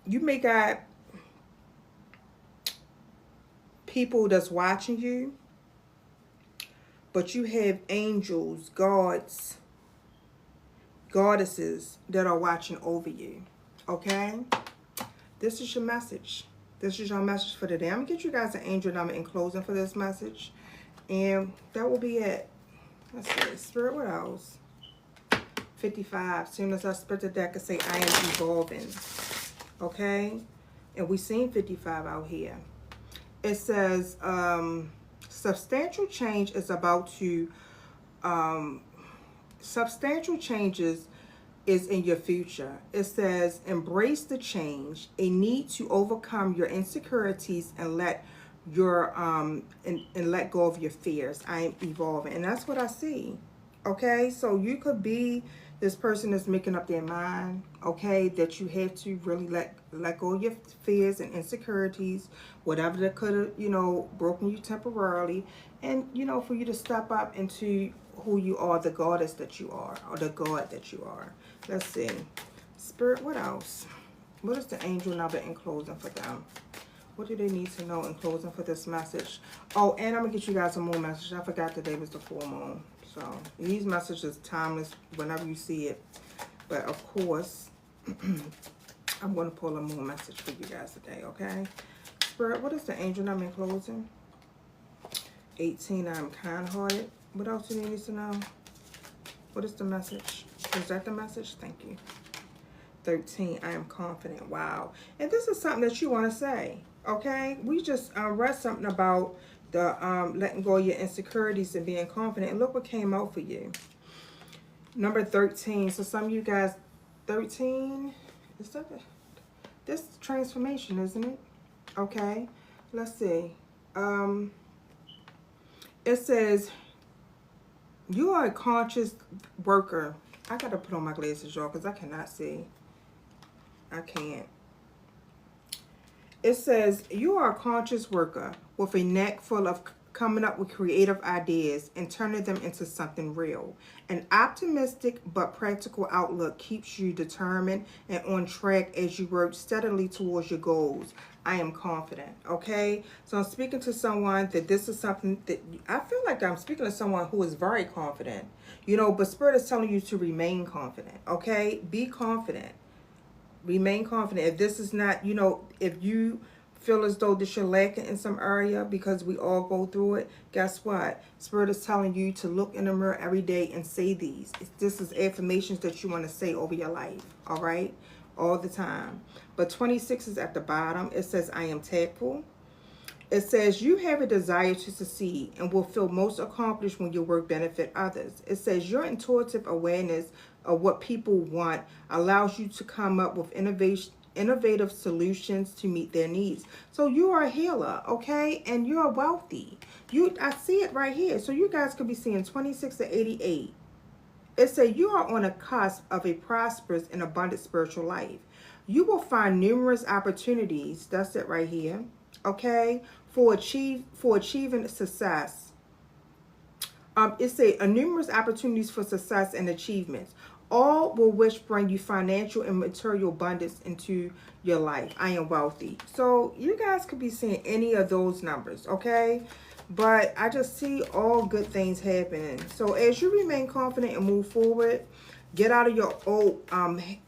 you may got people that's watching you, but you have angels, gods, goddesses that are watching over you, okay? This is your message. This is your message for today. I'm going to get you guys an angel number in closing for this message, and that will be it. Let's see. Spirit, what else? 55. As soon as I split the deck, I say I am evolving. Okay, and we seen 55 out here. It says substantial change is about to substantial changes is in your future. It says embrace the change, a need to overcome your insecurities and let your and let go of your fears. I am evolving, and that's what I see. Okay, so you could be this person that's making up their mind, okay, that you have to really let go of your fears and insecurities, whatever that could have, you know, broken you temporarily, and you know, for you to step up into who you are, the goddess that you are, or the god that you are. Let's see. Spirit, what else? What is the angel number in closing for them? What do they need to know in closing for this message? Oh, and I'm going to get you guys a moon message. I forgot today was the full moon. So, these messages timeless whenever you see it. But, of course, I'm going to pull a moon message for you guys today, okay? Spirit, what is the angel number in closing? 18, I'm kind-hearted. What else do they need to know? What is the message? Is that the message? Thank you. 13, I am confident. Wow. And this is something that you want to say, okay? We just read something about the letting go of your insecurities and being confident. And look what came out for you. Number 13. So some of you guys, 13, is that this transformation, isn't it? Okay. Let's see. It says, you are a conscious worker. I got to put on my glasses, y'all, because I cannot see. I can't. It says, you are a conscious worker with a knack full of coming up with creative ideas and turning them into something real. An optimistic but practical outlook keeps you determined and on track as you work steadily towards your goals. I am confident, okay? So I'm speaking to someone that this is something that I feel like I'm speaking to someone who is very confident, you know, but Spirit is telling you to remain confident, okay? Be confident. Remain confident. If this is not, you know, if you feel as though that you're lacking in some area, because we all go through it, guess what? Spirit is telling you to look in the mirror every day and say these. This is affirmations that you want to say over your life, all right? All the time. But 26 is at the bottom. It says, I am tactful. It says, you have a desire to succeed and will feel most accomplished when your work benefit others. It says, your intuitive awareness of what people want allows you to come up with innovative solutions to meet their needs. So you are a healer, okay? And you're wealthy. I see it right here. So you guys could be seeing 26 to 88. It says, you are on a cusp of a prosperous and abundant spiritual life. You will find numerous opportunities, that's it right here, okay, for achieving success. It says numerous opportunities for success and achievements, all will which bring you financial and material abundance into your life. I am wealthy. So you guys could be seeing any of those numbers, okay? But I just see all good things happening. So as you remain confident and move forward, get out of your old,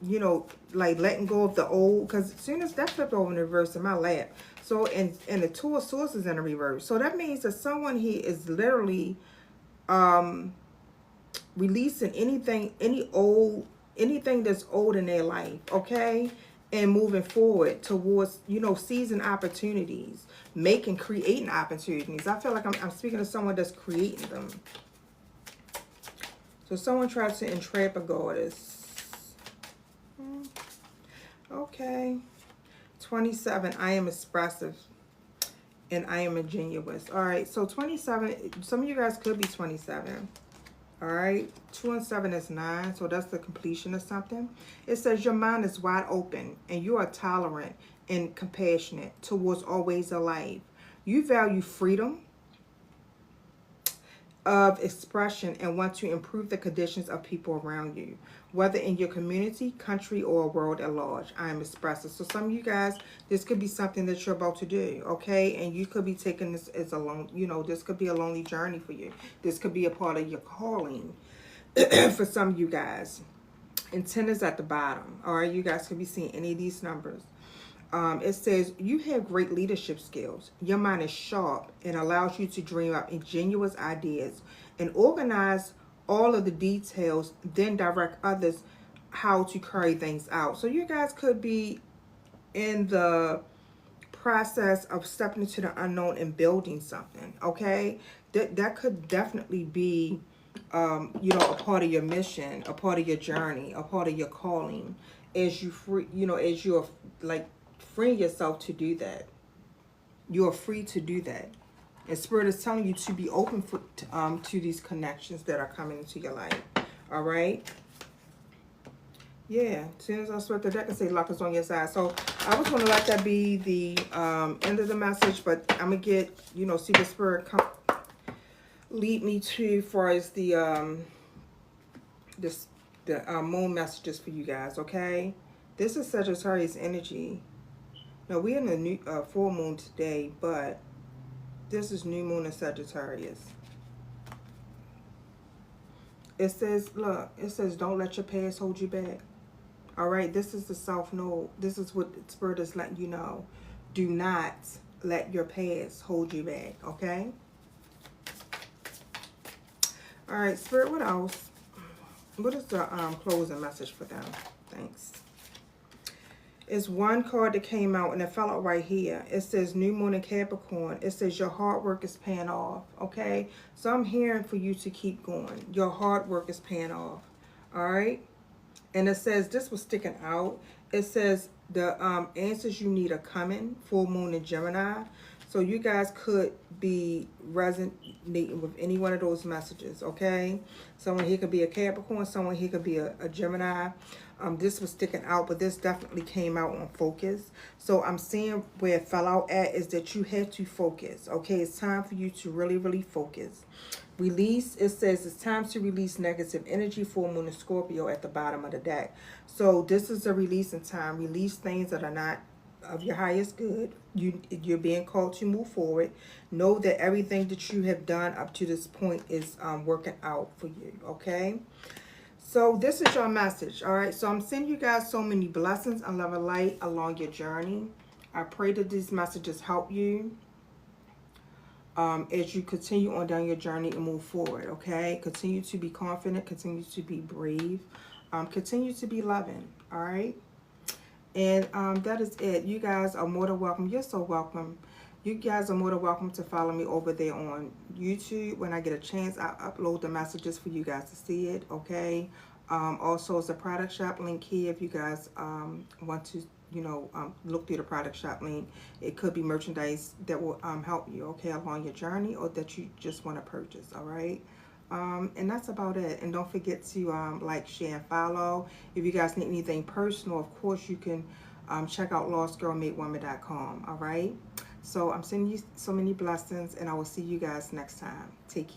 you know, like letting go of the old. Because as soon as that flipped over in reverse in my lap. So, and the Two of Swords is in the reverse. So that means that someone here is literally releasing anything that's old in their life, okay? And moving forward towards, you know, seizing opportunities, creating opportunities. I feel like I'm speaking to someone that's creating them. So someone tries to entrap a goddess. Okay. 27, I am expressive and I am ingenuous. All right, so 27, some of you guys could be 27. All right, 2 and 7 is 9, so that's the completion of something. It says your mind is wide open and you are tolerant and compassionate towards all ways of life. You value freedom of expression and want to improve the conditions of people around you, whether in your community, country, or world at large. I am expressive. So some of you guys, this could be something that you're about to do, okay? And you could be taking this as a long, you know, this could be a lonely journey for you. This could be a part of your calling for some of you guys. And 10 is at the bottom. All right, you guys could be seeing any of these numbers. It says, you have great leadership skills. Your mind is sharp and allows you to dream up ingenious ideas and organize all of the details, then direct others how to carry things out. So you guys could be in the process of stepping into the unknown and building something, okay? That could definitely be, you know, a part of your mission, a part of your journey, a part of your calling, as you free, you know, as you're like freeing yourself to do that. You're free to do that. And Spirit is telling you to be open to these connections that are coming into your life. All right? Yeah. As soon as I sweat the deck and say luck is on your side. So I was going to let that be the end of the message. But I'm going to get, you know, see the Spirit come lead me to as far as the moon messages for you guys. Okay? This is Sagittarius energy. Now, we're in the new full moon today, but this is new moon in Sagittarius. It says, look, it says, don't let your past hold you back. All right, this is the South Node. This is what the Spirit is letting you know. Do not let your past hold you back, okay? All right, Spirit, what else? What is the closing message for them? Thanks. It's one card that came out and it fell out right here. It says new moon in Capricorn. It says your hard work is paying off. Okay. So I'm hearing for you to keep going. Your hard work is paying off. All right. And it says this was sticking out. It says the answers you need are coming. Full moon in Gemini. So you guys could be resonating with any one of those messages. Okay. Someone here could be a Capricorn. Someone here could be a Gemini. This was sticking out, but this definitely came out on focus. So I'm seeing where it fell out at is that you had to focus. Okay, it's time for you to really, really focus. Release, it says it's time to release negative energy. Full moon in Scorpio at the bottom of the deck. So this is a releasing time. Release things that are not of your highest good. You're being called to move forward. Know that everything that you have done up to this point is working out for you. Okay. So this is your message, all right? So I'm sending you guys so many blessings and love and light along your journey. I pray that these messages help you as you continue on down your journey and move forward, okay? Continue to be confident. Continue to be brave. Continue to be loving, all right? And that is it. You guys are more than welcome. You're so welcome. You guys are more than welcome to follow me over there on YouTube. When I get a chance, I upload the messages for you guys to see it, okay? Also, it's a product shop link here if you guys want to, you know, look through the product shop link. It could be merchandise that will help you, okay, along your journey or that you just want to purchase, all right? And that's about it. And don't forget to like, share, and follow. If you guys need anything personal, of course, you can check out lostgirlmadewoman.com, all right? So I'm sending you so many blessings, and I will see you guys next time. Take care.